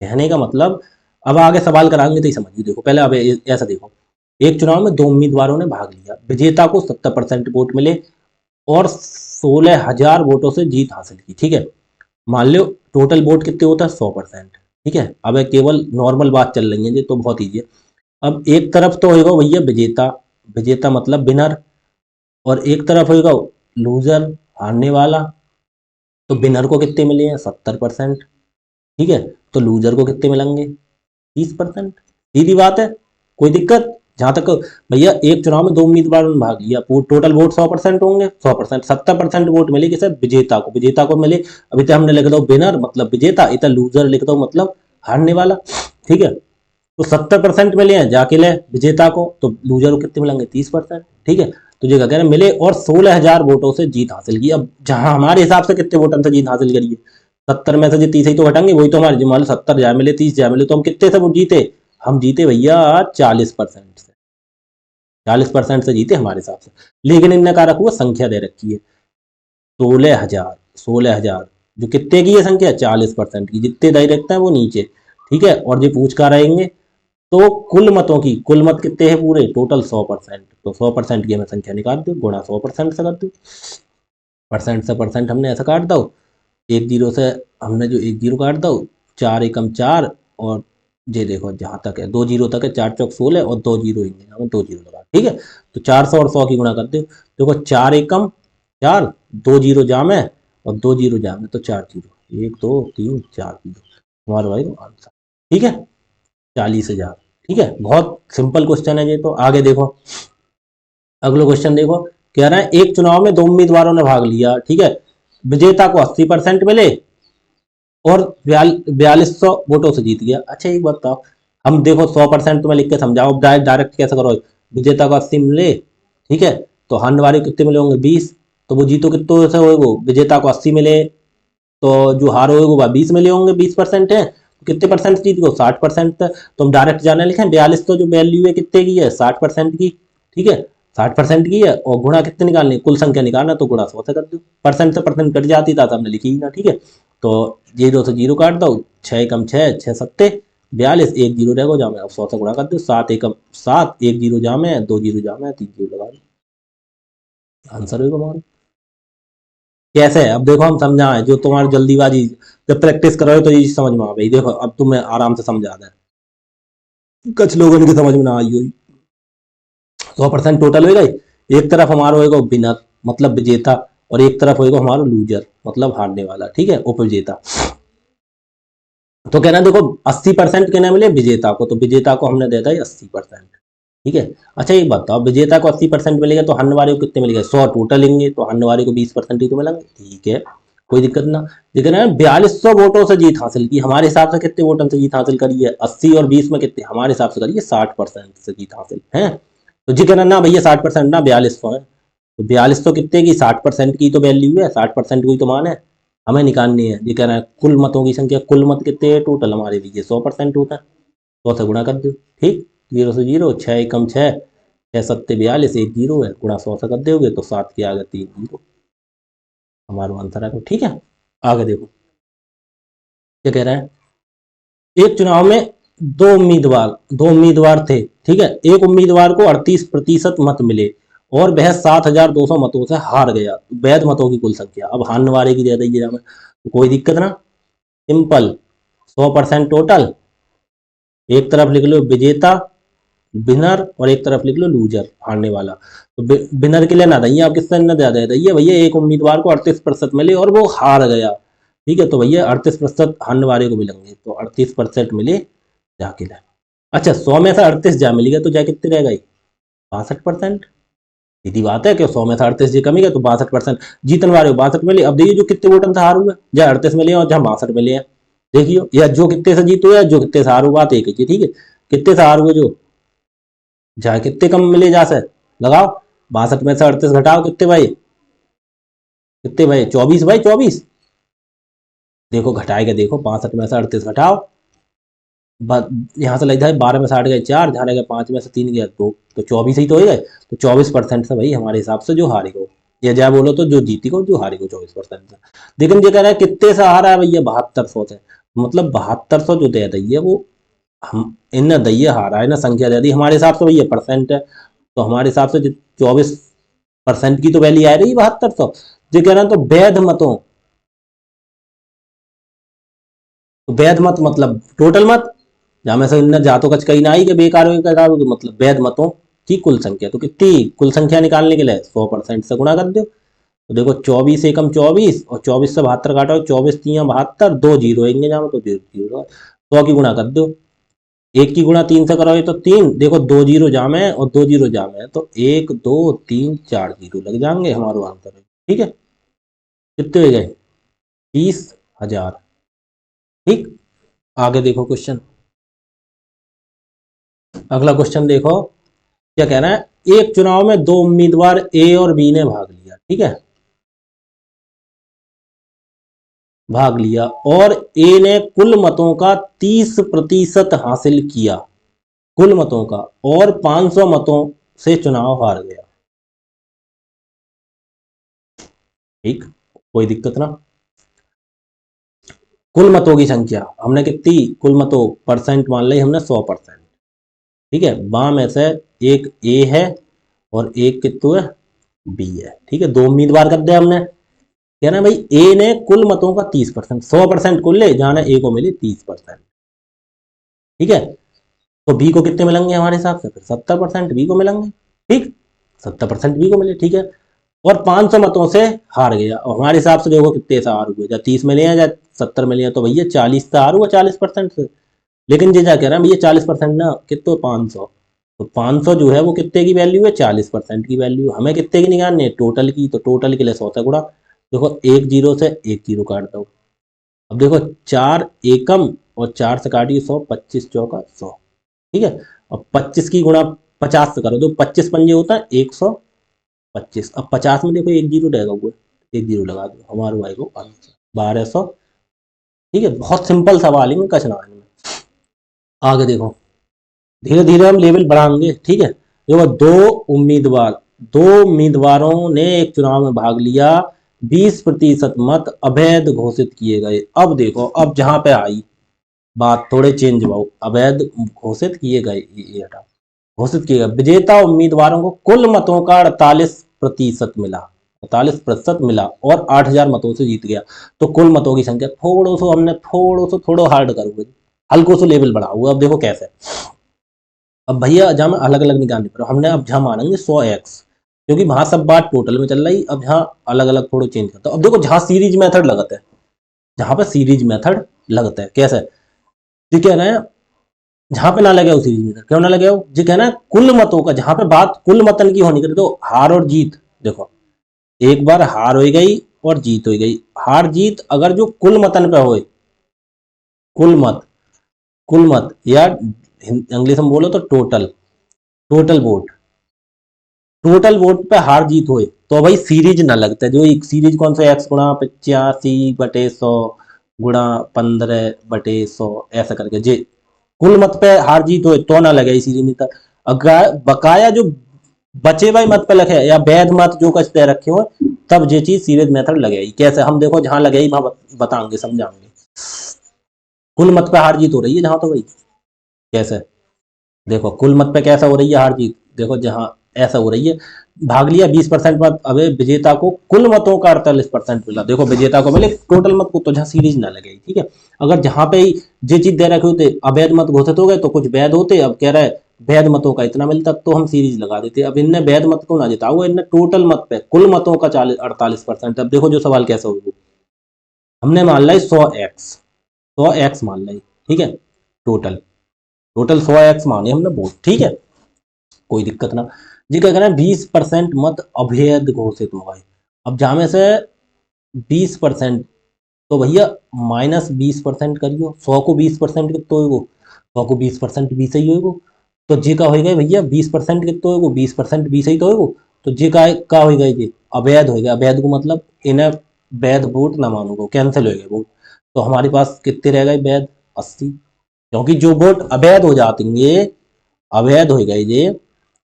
Speaker 1: कहने का मतलब, अब आगे सवाल कराएंगे तो ही समझिए। देखो पहले अब ऐसा देखो, एक चुनाव में दो उम्मीदवारों ने भाग लिया, विजेता को 70% वोट मिले और 16,000 वोटों से जीत हासिल की। ठीक है, मान लो टोटल वोट कितने होता है, 100%। ठीक है, अब केवल नॉर्मल बात चल रही है जी, तो बहुत ईजी है। अब एक तरफ तो होगा भैया विजेता, विजेता मतलब विनर, और एक तरफ होगा लूजर, हारने वाला। तो विनर को कितने मिले हैं, 70%। ठीक है, तो लूजर को कितने मिलेंगे, 30%। सीधी बात है, कोई दिक्कत जहां तक। भैया एक चुनाव में दो उम्मीदवारों ने भाग लिया, टोटल वोट 100% होंगे, 100%, 70% वोट मिले किसे, विजेता को, विजेता को मिले। अभी तक हमने लिख दो विनर मतलब विजेता, इतना लूजर लिख दो मतलब हारने वाला। ठीक है, तो 70% मिले हैं जाके ले विजेता को, तो लूजर को कितने मिलेंगे, 30%। ठीक है, तो ये क्या कह रहे हैं, मिले और 16,000 वोटों से जीत हासिल की। अब जहां हमारे हिसाब से कितने वोटों से जीत हासिल करिए, 70 में से जो 30 ही तो घटाएंगे, वही तो हमारे, जो मान लो 70 जाए मिले, 30 जाए मिले, तो हम कितने से वो जीते, हम जीते भैया 40% से, 40% से जीते हमारे हिसाब से। लेकिन इनने कहा रखा संख्या दे रखी है 16,000, 16,000 जो कितने की है संख्या, 40% की, जितने डायरेक्ट है वो नीचे, ठीक है। और जो पूछ कर रहेंगे तो कुल मतों की, कुल मत कितने हैं पूरे, टोटल 100%, तो 100% की हमें संख्या निकाल दो, गुणा 100% से कर दो, परसेंट से परसेंट हमने ऐसा काट दो, एक जीरो से हमने जो एक जीरो काट दो, 4 एकम 4, और ये देखो जहाँ तक है 2 जीरो तक है, 4 चौक 16 और 2 जीरो ही है, 2 जीरो लगा, ठीक है। तो 400 और 100 की गुणा कर दो, देखो 4 एकम 4, 2 जीरो जामे और 2 जीरो जामे, तो 4 जीरो, 1 2 3 4 जीरो, हमारा भाई आंसर, ठीक है, 40,000, ठीक है। बहुत सिंपल क्वेश्चन है ये तो। आगे देखो, अगला क्वेश्चन देखो, कह रहा है एक चुनाव में 2 उम्मीदवारों ने भाग लिया, ठीक है, विजेता को 80% मिले और 4200 वोटों से जीत गया। अच्छा एक बात बताओ, हम देखो 100% तुम्हें लिख के समझाओ, डायरेक्ट कैसे करो, विजेता को 80 मिले, ठीक है, तो हारने वाले कितने मिले होंगे 20, तो वो जीतो कितने से होगा, विजेता को 80 मिले, तो जो हार होगा वो 20 मिले होंगे, 20% है, तो कितने परसेंट जीत गए, 60%। तो हम डायरेक्ट जाने लिखें 42, तो जो वैल्यू है कितने की है, 60% की, ठीक है, 60% की है, और गुणा कितने निकालने, कुल संख्या निकालना, तो गुणा 100 से कर दो, परसेंट से परसेंट कट जाती था तो हमने लिखी ही ना, ठीक है। तो जीरो से जीरो काट दो, 6 कम 6, 6 सत्ते 42, एक जीरो रहेगा जामे, अब 100 से गुणा कर दो, 7 एकम 7, एक जीरो जामे, 2 जीरो जामे, 3 जीरो लगा दो, आंसर होगा हमारा। कैसे है अब देखो, हम समझाएं, जो तुम्हारी जल्दीबाजी, जब प्रैक्टिस करोगे तो ये समझ में आ गई, देखो अब तुम्हें आराम से समझा दें, कुछ लोगों की समझ में ना आई हुई। 100% टोटल हो गई, एक तरफ हमारा होगा विनर मतलब विजेता, और एक तरफ होगा हमारा लूजर मतलब हारने वाला, ठीक है, उपविजेता। तो कहना देखो 80% कहना मिले विजेता को, तो विजेता को हमने दे दिया 80%, ठीक है। अच्छा एक बात बताओ, विजेता को 80% मिलेगा तो हारने वाले को कितने मिलेंगे, 100 टोटल लेंगे तो हारने वाले को 20% ही तो मिलेंगे, ठीक है, कोई दिक्कत ना। लेकिन 4200 वोटों से जीत हासिल की, हमारे हिसाब से कितने वोटों से जीत हासिल करी है, 80 और 20 में कितने, हमारे हिसाब से करिए 60% से जीत हासिल है। तो जी कहना ना भैया 60% ना 4200 है, तो 4200 कितने की, 60% की तो वैल्यू है, 60% की तो मान है, हमें निकालनी है। ये कह रहा है कुल मतों की संख्या, कुल मत कितने हैं टोटल हमारे भी, ये 100% होता है, 100 से गुणा कर दो, ठीक, जीरो से जीरो, 6 एकम 6, 6 सत्ते 42, एक जीरो है, गुणा 100 से कर दोगे तो 7 के आगे 3 जीरो, हमारा आंसर है, ठीक है। आगे देखो क्या कह रहा है, एक चुनाव में दो उम्मीदवार थे, ठीक है, एक उम्मीदवार को 38% मत मिले और वह 7,200 मतों से हार गया, वैध मतों की कुल संख्या, अब हारने वाले की दे दीजिए हमें, तो कोई दिक्कत ना, सिंपल, 100% टोटल, एक तरफ लिख लो विजेता विनर और एक तरफ लिख लो लूजर हारने वाला। तो विनर के लिए ना दइए, आप किससे ना ज्यादा दइए भैया, एक उम्मीदवार को 38% मिले और वो हार गया, ठीक है, तो भैया 38% हारने वाले को मिलेंगे, तो 38% मिले जाके ले। अच्छा 100 में से 38 जा मिलेगा तो जा कितने रह गई, 62%, सीधी बात है कि 100 में से 38 जी कमी गया तो 62%, जीतने वाले को 62 मिले। अब देखिए जो कितने वोटन से हार हुए, जहाँ 38 मिले और जहाँ 62 मिले हैं, देखियो, या जो कितने से जीत हुआ या जो कितने से हार हुआ, बात एक ही, ठीक है, कितने से हार हुए, जो जहाँ कितने कम मिले जा से लगाओ, 62 में से 38 घटाओ, कितने भाई, कितने भाई 24 भाई 24, देखो घटाएगा, देखो 62 में से 38 घटाओ, यहाँ से लग जाए 12 में से 8 गए 4, जहाँ रह गए 5 में से 3 गया 2, तो 24 ही तो हो गए, तो 24% से भाई हमारे हिसाब से जो हारेगा, या जय बोलो तो जो जीती को, जो हारेगा 24% से। लेकिन ये कह रहा है कितने से हारा है भैया, 7200 से, मतलब 7200 जो दे दी है वो हम इन दैये हारा है ना, संख्या दे दी हमारे हिसाब से भैया परसेंट है, तो हमारे हिसाब से 24% की तो वैल्यू आ रही है 7200। जो कह रहे हैं तो वैध मतों, तो वैध मत मतलब टोटल मत, जहां में से इन जा तो कच कहीं ना आई कि बेकार हो गया, तो मतलब वैध मतों की कुल संख्या, तो कितनी कुल संख्या निकालने के लिए 100% से गुणा कर दो, तो देखो 24 एकम 24 और 24 से 72 काटो, 24 3 72, 2 जीरो आएंगे जहाँ तो जीरो जीरो, 100 की गुणा कर दो, एक की गुणा 3 से करोगे तो 3, देखो 2 जीरो जाम है और 2 जीरो जाम है, तो 1 2 3 4 जीरो लग जाएंगे, हमारा आंसर है, ठीक है, कितने हो गए 30,000, ठीक। आगे देखो क्वेश्चन, अगला क्वेश्चन देखो क्या कह रहा है, एक चुनाव में दो उम्मीदवार ए और बी ने भाग लिया, ठीक है, भाग लिया, और ए ने कुल मतों का 30% हासिल किया, कुल मतों का, और 500 मतों से चुनाव हार गया। ठीक, कोई दिक्कत ना। कुल मतों की संख्या हमने कितनी, कुल मतों परसेंट मान ली हमने 100%, ठीक है। बाम में से एक ए है और एक कितु है, बी है, ठीक है। दो उम्मीदवार कर दिया हमने, क्या ना भाई, ए ने कुल मतों का 30%, 100% कुल ले, जाना ए को मिले 30%, ठीक है। तो बी को कितने मिलेंगे हमारे हिसाब से, फिर 70% बी को मिलेंगे, ठीक, 70% बी को मिले, ठीक है। और 500 मतों से हार गया, और हमारे हिसाब से देखो कितने से हार हुए, या 30 मिले हैं या 70 मिले हैं, तो भैया 40 से हार हुआ, 40% से। लेकिन ये क्या कह रहा है भैया, 40% ना, कितने, 500, तो 500 जो है वो कितने की वैल्यू है, 40% की वैल्यू। हमें कितने की निकालनी है, टोटल की, तो टोटल के लिए 100 से गुणा। देखो एक जीरो से एक जीरो काट दो, अब देखो 4 एकम और 4 से काटिए 100, 25 चौका 100, ठीक है। अब 25 की गुणा 50 से करो तो 25 पंजे होता है 125। अब 50 में देखो एक जीरो रहेगा, हुआ एक जीरो लगा दो, हमारे भाई को 1200, ठीक है। बहुत सिंपल सवाल है, कचना है इनमें। आगे देखो, धीरे धीरे हम लेवल बढ़ाएंगे, ठीक है। देखो दो उम्मीदवारों ने एक चुनाव में भाग लिया, 20% मत अवैध घोषित किए गए। अब देखो, अब जहां पे आई बात थोड़े चेंज हुआ, अवैध घोषित किए गए, ये हटा, घोषित किए गए। विजेता उम्मीदवारों को कुल मतों का 48% मिला, 48% मिला, और 8000 मतों से जीत गया। तो कुल मतों की संख्या थोड़ो सो हमने थोड़ो हार्ड करूंगे, हल्को सो लेवल बढ़ाऊंगा। अब देखो कैसे, अब भैया जहाँ में अलग अलग निकालने पर हमने, अब जहाँ मानेंगे 100x, क्योंकि वहां सब बात टोटल में चल रही, अब यहाँ अलग अलग थोड़े चेंज करता हूँ। अब देखो जहाँ सीरीज मेथड लगता है, जहां पर सीरीज मेथड लगता है, कैसे, जी कह रहे हैं, जहां पे ना लगे हो सीरीज मेथड, क्यों ना लगे हो जी, कहना है कुल मतों का, जहां पे बात कुल मतन की होनी करे, तो हार और जीत, देखो एक बार हार हो गई और जीत हो गई। हार जीत अगर जो कुल मतन पे होए, कुल मत, कुल मत, या इंग्लिश में बोलो तो total, total vote, total vote पे हार जीत होए, तो भाई सीरीज ना लगता है। जो एक सीरीज कौन सा, एक्स गुणा 85/100 गुणा 15/100, ऐसा करके जे कुल मत पे हार जीत होए तो ना लगे सीरीज में। तक अगर बकाया जो बचे भाई मत पे लगे, या वैध मत जो कच तय रखे हो, तब ये चीज सीरीज मेथड लगेगी। कैसे, हम देखो जहां लगेगी वहां बताएंगे, समझाएंगे। कुल मत पे हार जीत हो रही है जहां, तो भाई कैसे, देखो कुल मत पे कैसा हो रही है हार जीत, देखो जहां ऐसा हो रही है, भाग लिया 20% मत, अब विजेता को कुल मतों का 48% मिला। देखो विजेता को मिले टोटल मत को, तो जहां सीरीज ना लगे, ठीक है। अगर जहां पे ही जे चीज दे रखे होते, अवैध मत घोषित हो गए तो कुछ वैध होते, अब कह रहा है वैध मतों का इतना मिलता, तो हम सीरीज लगा देते। अब इनने वैध मत को ना जिता हुआ, इनने टोटल मत पे कुल मतों का 48%। अब देखो जो सवाल कैसा होगा, हमने मान ली 100x, 100x मान ली, ठीक है, टोटल, टोटल 100x माने हमने वोट, ठीक है, कोई दिक्कत ना। जी क्या करें, 20% मत अवैध घोषित हो गए। अब जहां में से 20%, तो भैया -20% करियो, 100 को 20% कितना होगा, 100 को 20% 20 ही होगा, तो जी का होगा भैया 20% कितना होगा, 20% 20 ही तो होगा। तो जी का होगा, ये अवैध होगा। अवैध को मतलब इन्हें वैध वोट ना मानूंगा, कैंसिल हो गया वोट। तो हमारे पास कितने रह गए वैध, 80, क्योंकि जो वोट अवैध हो जाएंगे, अवैध हो गए ये,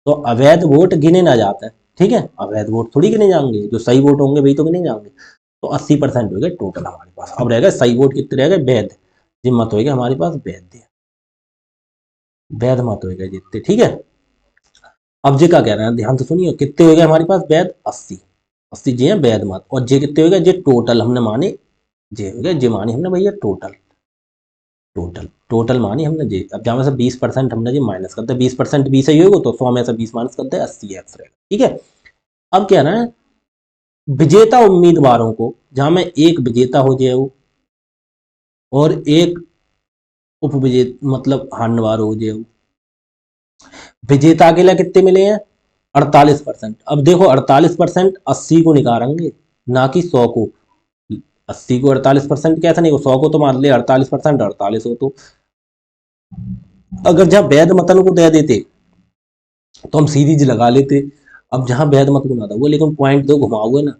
Speaker 1: तो अवैध वोट गिने ना जाते हैं, ठीक है, अवैध वोट थोड़ी गिने जाएंगे, जो सही वोट होंगे वही तो गिने जाएंगे। तो 80% हो गए टोटल हमारे पास। अब रह गए सही वोट कितने रह गए, वैध, जिन मत हो गए हमारे पास वैध, वैध मत हो गए जितने, ठीक है। अब जे क्या कह रहे हैं, ध्यान से सुनिए, कितने हो गए हमारे पास वैध, 80, 80 जे है वैध मत, और जे कितने हो गए, जे टोटल हमने माने, जे हो गए, जे माने हमने भैया टोटल, टोटल मानी हमने जी। अब जहाँ में से 20% हमने जी माइनस करते, 20% 20 ही होगा, तो 100 में से 20 माइनस करते 80x रहेगा, ठीक है। अब क्या है, विजेता उम्मीदवारों को, जहां में एक विजेता हो जाए और एक उपविजेता मतलब हारनवार हो जाए, विजेता के लिए कितने मिले हैं, 48%। अब देखो 48% 80 को निकालेंगे, ना कि 100 को। 80 को 48% कैसे नहीं हो, 100 को तो मान ले 48%, 48 हो तो, अगर जहां वैध मतन को दे देते, तो हम सीरीज लगा लेते। अब जहां वैध मत गुना था वो, लेकिन पॉइंट दो घुमा हुए ना,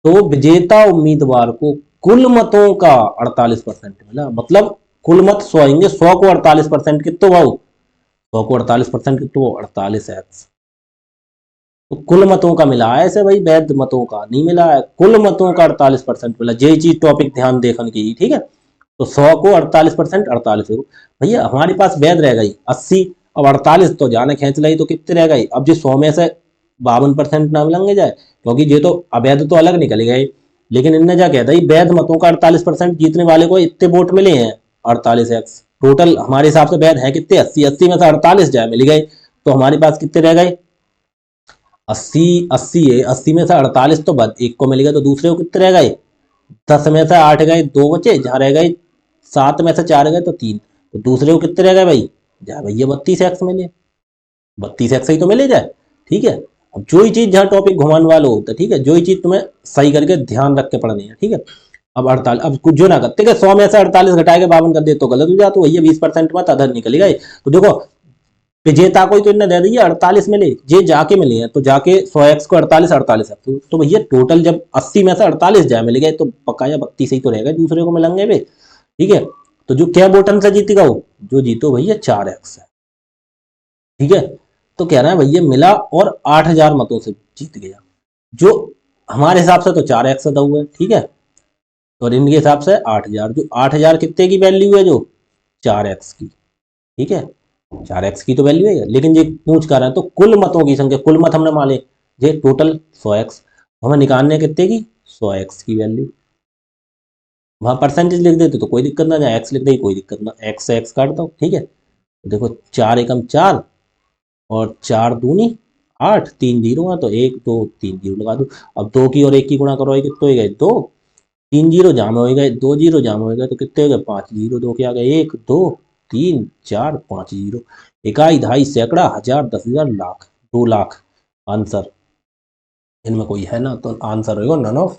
Speaker 1: तो विजेता उम्मीदवार को कुल मतों का 48% मिला। मतलब कुल मत 100 आएंगे, 100 को 48% कितने भाव, 100 को 48% कितने, 48x। तो कुल मतों का मिला है ऐसे भाई, वैध मतों का नहीं मिला है, कुल मतों का 48% मिला। ये चीज टॉपिक ध्यान देखने की, ठीक है। तो 100 को 48%, 48 को भैया हमारे पास वैध रह गई 80। अब 48 तो जाने खींच लाई तो कितने रह गई, अब जो 100 में से 52% ना मिलेंगे जाए, क्योंकि ये तो अवैध तो अलग निकल गए, लेकिन इनने क्या कहता है वैध मतों का 48% जीतने वाले को इतने वोट मिले हैं 48x। टोटल हमारे हिसाब से वैध है कितने, 80, 80 में से 48 जाए मिल गए, तो हमारे पास कितने रह गए 80। 80 है, 80 में से 48 तो बद एक को मिल गया, तो दूसरे को कितने रह गए 10 में से 8 गए, 2 बचे, जहां रह गए 7 में से 4 गए तो 3, तो दूसरे को कितने रह गए भाई, जहाँ भैया 32x मिले, 32x ही तो मिले जाए, ठीक है। अब जो ही चीज जहाँ टॉपिक घुमाने वाला होता है, ठीक है, जो ही चीज तुम्हें सही करके ध्यान रख के पढ़नी है, ठीक है। अब 48, अब कुछ जो ना करते 100 में से 48 घटा के 52 कर दे तो गलत हो जाता, तो भैया 20% मत अधर निकल गए। तो देखो विजेता को ही तो इन्हें दे दिया 48 मिले, जे जाके मिले हैं, तो जाके 100x को 48, 48 तो भैया टोटल जब 80 में से 48 जाए मिल गए, तो पक्का 32 ही तो रहेगा, दूसरे को मिलेंगे भी, ठीक है। तो जो क्या बटन से जीतेगा वो, जो जीतो भैया 4x है, ठीक है। तो कह रहा है भैया मिला और 8000 मतों से जीत गया, जो हमारे हिसाब से तो 4x था हुआ है, ठीक है। और इनके हिसाब से 8000, जो 8000 कितने की वैल्यू है, जो 4x की, ठीक है। 4x की तो वैल्यू है, लेकिन ये पूछ कर रहे हैं तो कुल मतों की संख्या, कुल मत हमने माने ये टोटल 100x, हमें निकालने कितने की 100x की वैल्यू, वहां परसेंटेज लिख देते तो कोई दिक्कत ना, जाए एक्स लिख दे कोई दिक्कत ना, एक्स से एक्स काट दो, ठीक है। तो देखो 4 एकम 4 और 4 दूनी 8, 3 जीरो है तो 1 2 3 जीरो लगा दो। अब 2 की और 1 की गुणा करो, कितने हो गए 2, 3 जीरो जाम हो गए, 2 जीरो जाम हो गए, तो कितने हो गए 5 जीरो, 2 के आ गए 1 2 3 4 5 जीरो, इकाई ढाई सैकड़ा हजार 10,000 लाख 2 लाख आंसर, इनमें कोई है ना, तो आंसर होगा नन ऑफ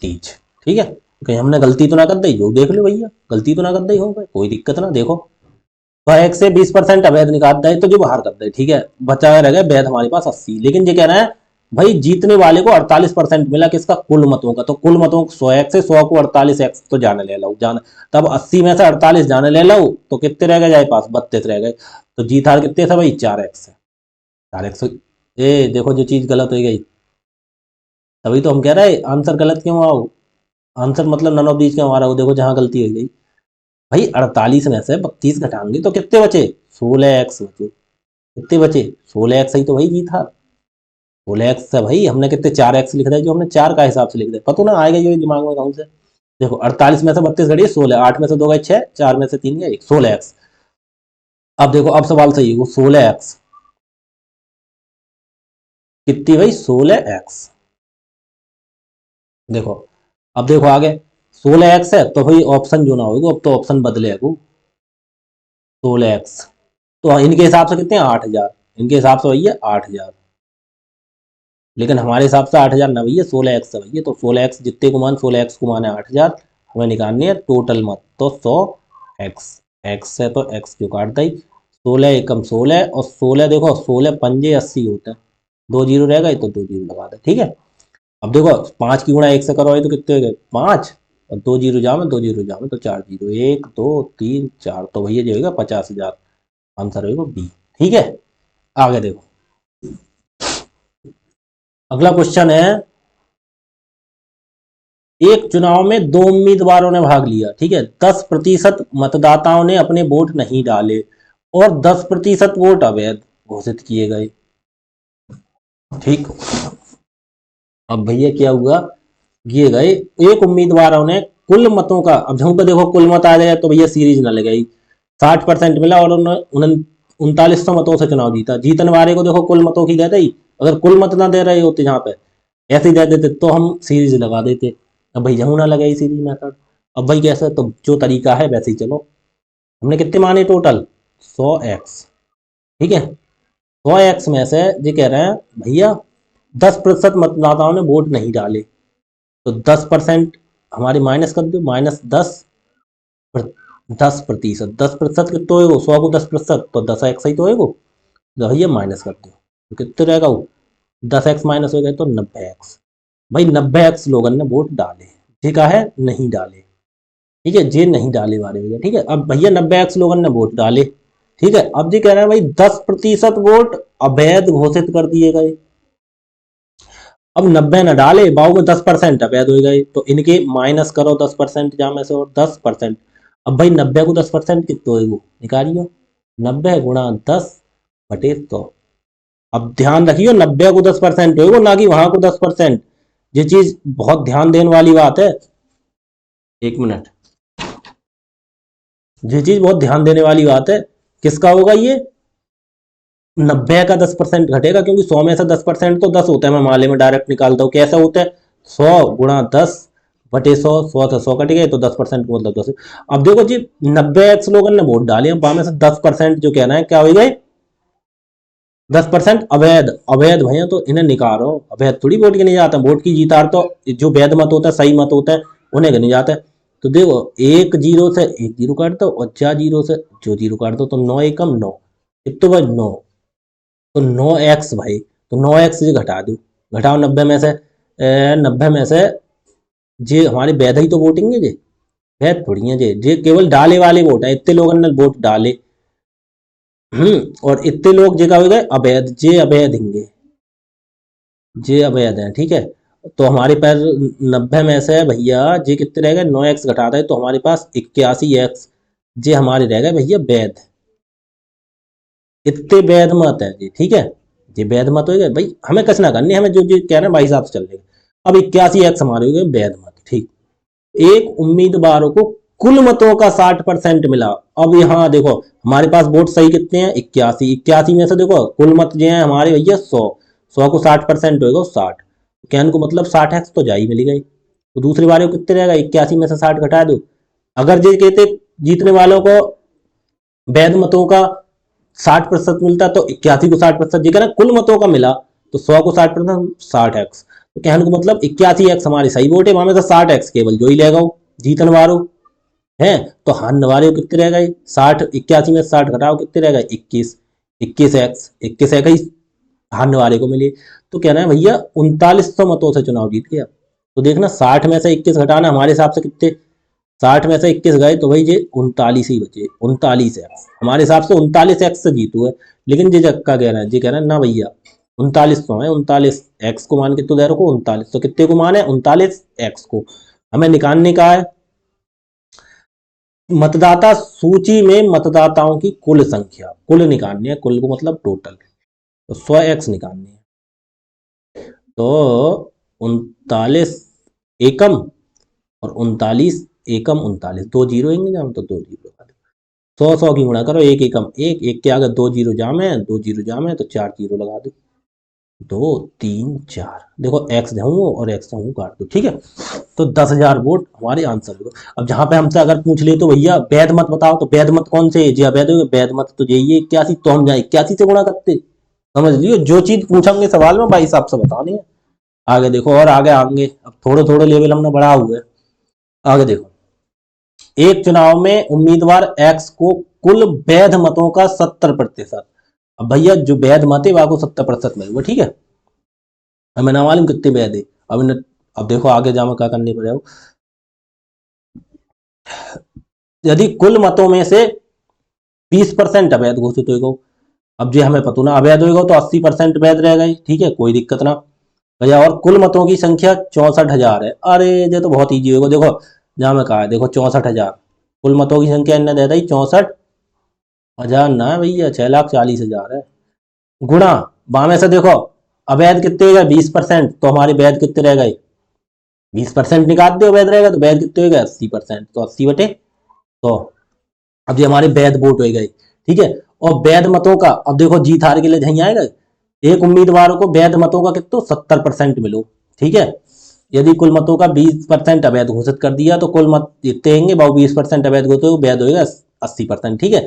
Speaker 1: टीच, ठीक है। कहीं हमने गलती तो ना कर दी, जो देख लो भैया गलती तो ना कर दी हो, कोई दिक्कत ना, देखो वह 1 से 20% अवैध निकालता है तो जो बाहर करता है, ठीक है। बचा रह गया वैध हमारे पास 80, लेकिन ये कह रहा है भाई जीतने वाले को 48% मिला, किसका, कुल मतों का, तो कुल मतों 100x से 100 को 48x तो जाने ले लो, जाने तब 80 में से 48 जाने ले लो, तो कितने रह गए जाए पास 32 रह गए, तो जीत हार कितने था भाई 4x है, 4x। ए देखो जो चीज गलत हो गई, तभी तो हम कह रहे हैं आंसर गलत क्यों आओ, आंसर मतलब नन ऑफ दीज क्यों आ रहा हो, देखो जहां गलती हो गई भाई, 48 में से 32 घटाएंगे तो कितने बचे 16x बचे, कितने बचे 16x ही तो भाई जीत हार, 16x है भाई, हमने कितने 4x लिख रहे हैं, जो हमने 4 का हिसाब से लिख रहे पता ना आएगा ये दिमाग में कहूं से। देखो 48 में से 32 घटी 16, 8 में से 2 गए 6, 4 में से 3 गए 1, 16x। अब देखो अब सवाल सही है, वो 16x कितनी भाई 16x, देखो अब देखो आगे 16x है तो भाई ऑप्शन जो ना होगा, अब तो ऑप्शन बदलेगा 16x, तो इनके हिसाब से कितने 8000, इनके हिसाब से भैया 8000, लेकिन हमारे हिसाब से 8000 ना भैया 16x है भैया, तो 16x जितने को मान 16x को मान है 8000, हमें निकालनी है टोटल मत, तो 100x, x है तो x क्यों काट दी, 16 एकम 16 और 16 देखो 16 पंजे 80 होते हैं, 2 जीरो रह गए तो 2 जीरो लगा दे, ठीक है। अब देखो 5 की गुणा 1 से करो तो कितने हो गए 5, और 2 जीरो जामे 2 जीरो जामे तो 4 जीरो 1 2 3 4, तो भैया जो होगा 50,000, आंसर होगा बी, ठीक है। आगे देखो अगला क्वेश्चन है, एक चुनाव में 2 उम्मीदवारों ने भाग लिया, ठीक है, 10% मतदाताओं ने अपने वोट नहीं डाले और 10% वोट अवैध घोषित किए गए, ठीक। अब भैया क्या हुआ, किए गए एक उम्मीदवारों ने कुल मतों का, अब जहां पर देखो कुल मत आ जाए तो भैया सीरीज ना लगाई, 60% मिला और उन्होंने 3900 मतों से चुनाव जीता, जीतने वाले को देखो कुल मतों की दे दी, अगर कुल मत ना दे रहे होते जहाँ पे ऐसे ही दे देते तो हम सीरीज लगा देते, अब भाई जहूँ ना लगाई सीरीज मेथड, अब भाई कैसे, तो जो तरीका है वैसे ही चलो, हमने कितने माने टोटल 100x, ठीक है। 100x में से ये कह रहे हैं भैया 10% मतदाताओं ने वोट नहीं डाले, तो 10% हमारे माइनस कर दो, -10, 10%, 10% कितना होगा 100 को 10% तो 10x ही तो होगा, तो भैया माइनस कर दो, तो कितने रहेगा वो 10x माइनस हो गए तो 90x। भाई 90x लोगन ने वोट डाले, ठीक है नहीं डाले, ठीक है जे नहीं डाले वाले भैया, ठीक है। अब भैया 90x लोगन ने वोट डाले, ठीक है। अब जी कह रहे हैं भाई 10% वोट अवैध घोषित कर दिए गए। अब 90 न डाले बाबू में 10% अवैध हो गए, तो इनके माइनस करो 10% जहां में से और 10%। अब भाई 90 को 10% कितने हो निकालियो, 90 गुणा 10/100। अब ध्यान रखियो 90 को 10% होगा ना कि वहां को 10%। ये चीज बहुत ध्यान देने वाली बात है, एक मिनट, ये चीज बहुत ध्यान देने वाली बात है। किसका होगा ये 90 का 10% घटेगा, क्योंकि 100 में से 10% तो 10 होता है। मैं माले में डायरेक्ट निकालता हूँ, कैसा होता है 100 गुणा 10/100, 100 से 100 कट गए तो 10% को मतलब 10। अब देखो जी 90x लोगों ने वोट डाले, अब में से 10% जो कहना है क्या हो गए 10% अवैध। अवैध भैया तो इन्हें निकालो, अवैध थोड़ी वोट के नहीं जाता, वोट की जीतार तो जो वैध मत होता है सही मत होता है उन्हें के नहीं जाता है। तो देखो एक जीरो से एक जीरो काट दो और 4 जीरो से जो जीरो काट दो, तो 9 एकम 9, तो भाई 9, तो 9x भाई, तो 9x से घटा दो, घटाओ 90 में से 90 में से जे हमारे वैध ही तो वोटिंग है, जे वैध थोड़ी है, जे केवल डाले वाले वोट है, इतने लोगों ने वोट डाले। और इतने लोग जे का हो गए अवैध, जे अवैध होंगे, जे अवैध है, ठीक है। तो हमारे पास 90 में से भैया जे कितने रह गए 9x घटा दे, तो हमारे पास 81x जे हमारे रह गए भैया वैध। इतने वैध मत है जी, ठीक है। ये वैध मत हो गए भाई, हमें कुछ ना करनी, हमें जो जो कह रहे हैं भाई हिसाब से चल रहा। अब 81x हमारे हो गए वैध मत, ठीक। एक उम्मीदवारों को कुल मतों का 60% मिला। अब यहाँ देखो हमारे पास वोट सही कितने हैं 81, 81 में से देखो कुल मत जो है हमारे भैया 100, 100 को 60% होगा 60, कहने को मतलब 60x तो जा ही मिल गई। तो दूसरी बारे को कितने रहेगा 81 में से 60 घटा दो। अगर जो कहते जीतने वालों को वैध मतों का 60% मिलता, तो 81 को 60% जी ना कुल मतों का मिला, तो 100 को 60%, 60x। तो कहने को मतलब 81x हमारी सही वोट है, वहां में से 60x केवल जो ही लेगा जीतन वालों है। तो हारने वाले कितने रह गए 60, 81 में 60 घटाओ कितने रह गए 21, 21x ही हारने वाले को मिली। तो कहना है भैया 3900 मतों से चुनाव जीत गया। तो देखना 60 में से 21 घटाना हमारे हिसाब से कितने, 60 में से 21 गए तो भाई ये 39 ही बचे, 39x हमारे हिसाब से 39x से जीतू है। लेकिन ये जक्का कह रहा है, जी कह रहा है ना भैया 3900 है, 39x को मान के तो दे रखो 39, तो कितने को मान है 39x को हमें निकालने का है। मतदाता सूची में मतदाताओं की कुल संख्या, कुल निकालनी है, कुल को मतलब टोटल, तो 100x निकालनी है। तो 39 एकम और 39 एकम 39, 2 जीरो होंगे जाम, तो 2 जीरो 100 की गुणा करो, एक एकम एक, एक के आगे 2 जीरो जाम है, 2 जीरो जाम है तो 4 जीरो लगा दो, 2 3 4, देखो एक्स जाऊँ और एक्स जाऊँ काट दो, ठीक है। तो 10,000 वोट हमारे आंसर होगा। अब जहां पे हमसे अगर पूछ ले तो भैया वैध मत बताओ, तो वैध मत कौन से जी अवैध हो वैध मत तो यही है 81, तो हम जाए 81 से गुणा करते, समझ लियो जो चीज पूछेंगे सवाल में भाई हिसाब से बतानी है। आगे देखो और आगे आएंगे, अब थोड़े थोड़े लेवल हमने बढ़ा हुआ है। आगे देखो एक चुनाव में उम्मीदवार एक्स को कुल वैध मतों का 70%, अब भैया जो वैध मत है वो 70% मिलेगा, ठीक है। हमें ना मालूम कितने वैध है। अब देखो आगे जामा क्या करने पड़ेगा, यदि कुल मतों में से 20% अवैध घोषित होगा, अब जो हमें पता ना अवैध होगा तो 80% वैध रह गई, ठीक है कोई दिक्कत ना भैया। और कुल मतों की संख्या 64,000 है, अरे ये तो बहुत ईजी होगा। देखो जहां में कहा है देखो 64,000, कुल मतों की संख्या इन्हें दे दी 64,000 ना है भैया 6,40,000 है, गुणा बामे से देखो अवैध कितने हो गए 20%, तो हमारे वैध कितने रह गए 20% निकाल दो वैध रहेगा, तो वैध कितने हो गए 80%, तो 80/100। अब ये हमारे वैध वोट हो गए, ठीक है। और वैध मतों का अब देखो जीत हार के लिए यही आएगा, एक उम्मीदवार को वैध मतों का कितना 70% मिलो, ठीक है। यदि कुल मतों का 20% अवैध घोषित कर दिया, तो कुल मत जितने होंगे 20% अवैध घोषित हो वैध होगा 80%, ठीक है।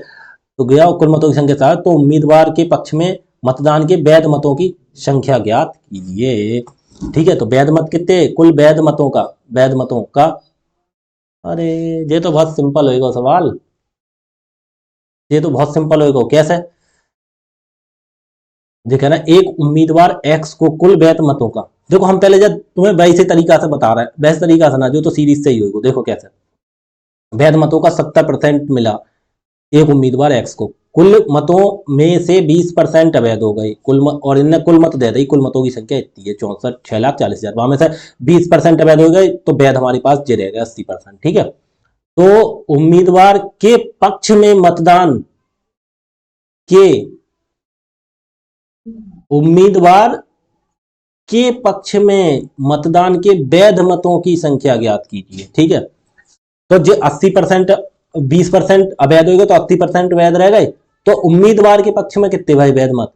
Speaker 1: तो गया कुल मतों की संख्या 7, तो उम्मीदवार के पक्ष में मतदान के वैध मतों की संख्या ज्ञात कीजिए, ठीक है। तो वैध मत कितने, कुल वैध मतों का, वैध मतों का, अरे ये तो बहुत सिंपल होएगा सवाल, ये तो बहुत सिंपल होएगा कैसे, जो कह रहा है एक उम्मीदवार एक्स को कुल वैध मतों का, देखो हम पहले जब तुम्हें वैसे तरीका से बता रहे हैं, वैसे तरीका से ना, जो तो सीरीज से ही होगा, देखो कैसे वैध मतों का 70% मिला एक उम्मीदवार एक्स को, कुल मतों में से 20% अवैध हो गई, और इनने कुल मत दे दी, कुल मतों की संख्या इतनी है 64 6,40,000, वहां में से 20% अवैध हो गए तो वैध हमारे पास जे रह गया 80%। ठीक है, तो उम्मीदवार के पक्ष में मतदान के उम्मीदवार के पक्ष में मतदान के वैध मतों की संख्या ज्ञात कीजिए। ठीक है, तो जो 80%, 20% अवैध हो गए तो 80% वैध रह गए, तो उम्मीदवार के पक्ष में कितने भाई वैध मत,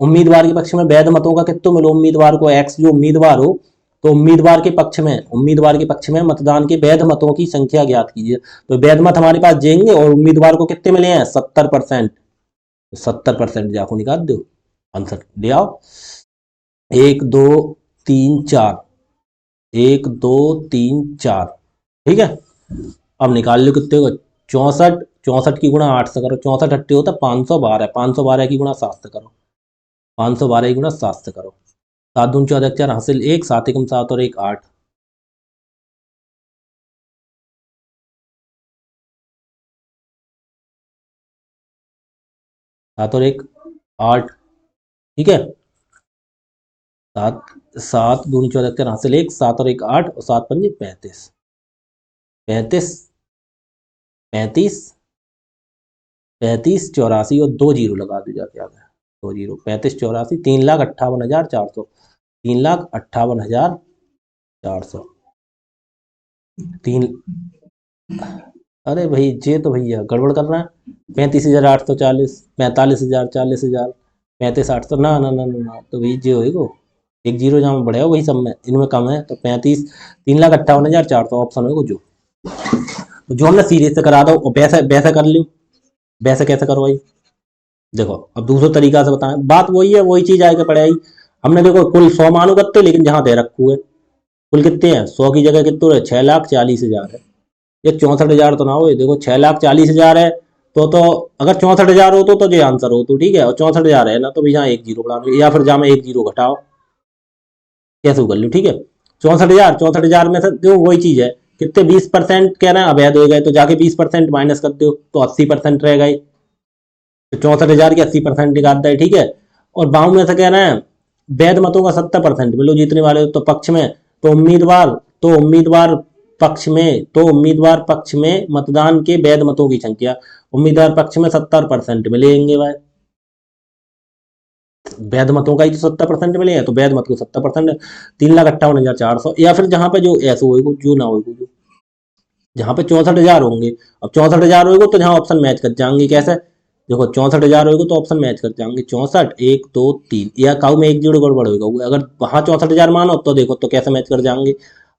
Speaker 1: उम्मीदवार के पक्ष में वैध मतों का कितना मिलो, उम्मीदवार को एक्स जो उम्मीदवार हो, तो उम्मीदवार के पक्ष में मतदान के वैध मतों की संख्या ज्ञात कीजिए। तो वैध मत हमारे पास जाएंगे और उम्मीदवार को कितने मिले हैं 70%, 70% जाको निकाल दो, आंसर ले आओ। 1 2 3 4, 1 2 3 4। ठीक है, अब निकाल लो कितने को, 64, 64 की गुणा 8 से करो, 64 अट्ठे होता है 512, 512 की गुणा 7 से करो, 512 की गुणा 7 से करो, 7 दून 14 4 हासिल 1, 7 एकम 7 और 1 8, सात और 1 8। ठीक है, 7 7 दूनी 14 4 हासिल 1, 7 और 1 8 और 7 पंजे 35, 35 35 35 84 और 2 जीरो लगा दो जाके आ गया, 2 जीरो 35 84, 3,58,400, 3,58,400, तीन, अरे भाई जे तो भैया गड़बड़ कर रहा है, 35,840, 45,000, 40,000, 35,800, ना ना ना ना ना, तो भाई जे होएगा एक जीरो जहाँ बढ़े हो वही सब में, इनमें कम है, तो 35, 3,58,400 ऑप्शन होगा जो, तो जो हमने सीरीज से करा दो वैसे वैसे कर लियो, वैसे कैसे करो भाई, देखो अब दूसरे तरीका से बताएं, बात वही है, वही चीज आगे पड़े आई। हमने देखो कुल 100 मानो करते, लेकिन जहां दे रखू है कुल कितने हैं, 100 की जगह कितने है, 6,40,000 है, ये 64,000 तो ना हो, देखो 6,40,000 है, तो अगर 64,000 हो तो ये आंसर हो, तो ठीक है, और 64,000 है ना, तो भी जहाँ एक जीरो बढ़ा लो, या फिर जहाँ में एक जीरो घटाओ, कैसे कर लो। ठीक है, 64,000 में से जो वही चीज है, कितने 20% कह रहे हैं अवैध हो गए, तो जाके 20% माइनस कर दो तो 80% रह गए, तो 64,000 के 80% निकालता है। ठीक है, और बाहु में से कह रहे हैं वैध मतों का 70% मिलो जीतने वाले तो पक्ष में, तो उम्मीदवार उम्मीदवार पक्ष में मतदान के वैध मतों की संख्या, उम्मीदवार पक्ष में 70% मिलेंगे भाई, वैध मतों का ही तो 70% मिले हैं, तो वैध मत को 70%, 3,58,400, या फिर जहां पे जो ऐसा होगा जो ना होगा, जो जहां पे 64,000 होंगे, अब 64,000 होगा तो जहां ऑप्शन मैच कर जाएंगे, कैसे देखो 64,000 होगा तो ऑप्शन मैच कर जाएंगे, 64 1 2 3, या काउ में एक जीरो गड़बड़ होगा, अगर वहां 64,000 मानो तो देखो तो कैसे मैच कर जाएंगे,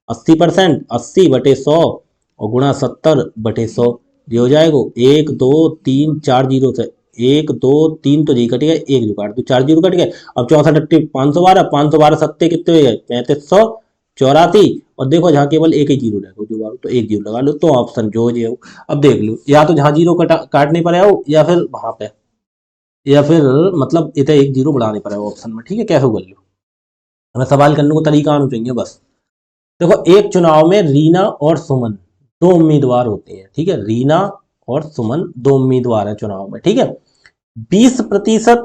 Speaker 1: 80%, 80/100 और गुणा 70/100, ये हो जाएगा 1 2 3 4 जीरो से, 1 2 3 तो जी कट गया, एक जो काट दो 4 जीरो कट गए, अब 64 अट्टी 512, 512 सत्ते कितने हो गए 3584, और देखो जहाँ केवल एक ही जीरो रहेगा जो बार, तो एक जीरो लगा लो, तो ऑप्शन जो है अब देख लो, या तो जहाँ जीरो काटने पर आओ, या फिर वहां पे, या फिर मतलब इतना एक जीरो बढ़ाने पर आओ ऑप्शन में। ठीक है, कैसे कर लो, हमें सवाल करने को तरीका आना चाहिए बस। देखो एक चुनाव में रीना और सुमन दो उम्मीदवार होते हैं, ठीक है, रीना और सुमन दो उम्मीदवार हैं चुनाव में, ठीक है, 20%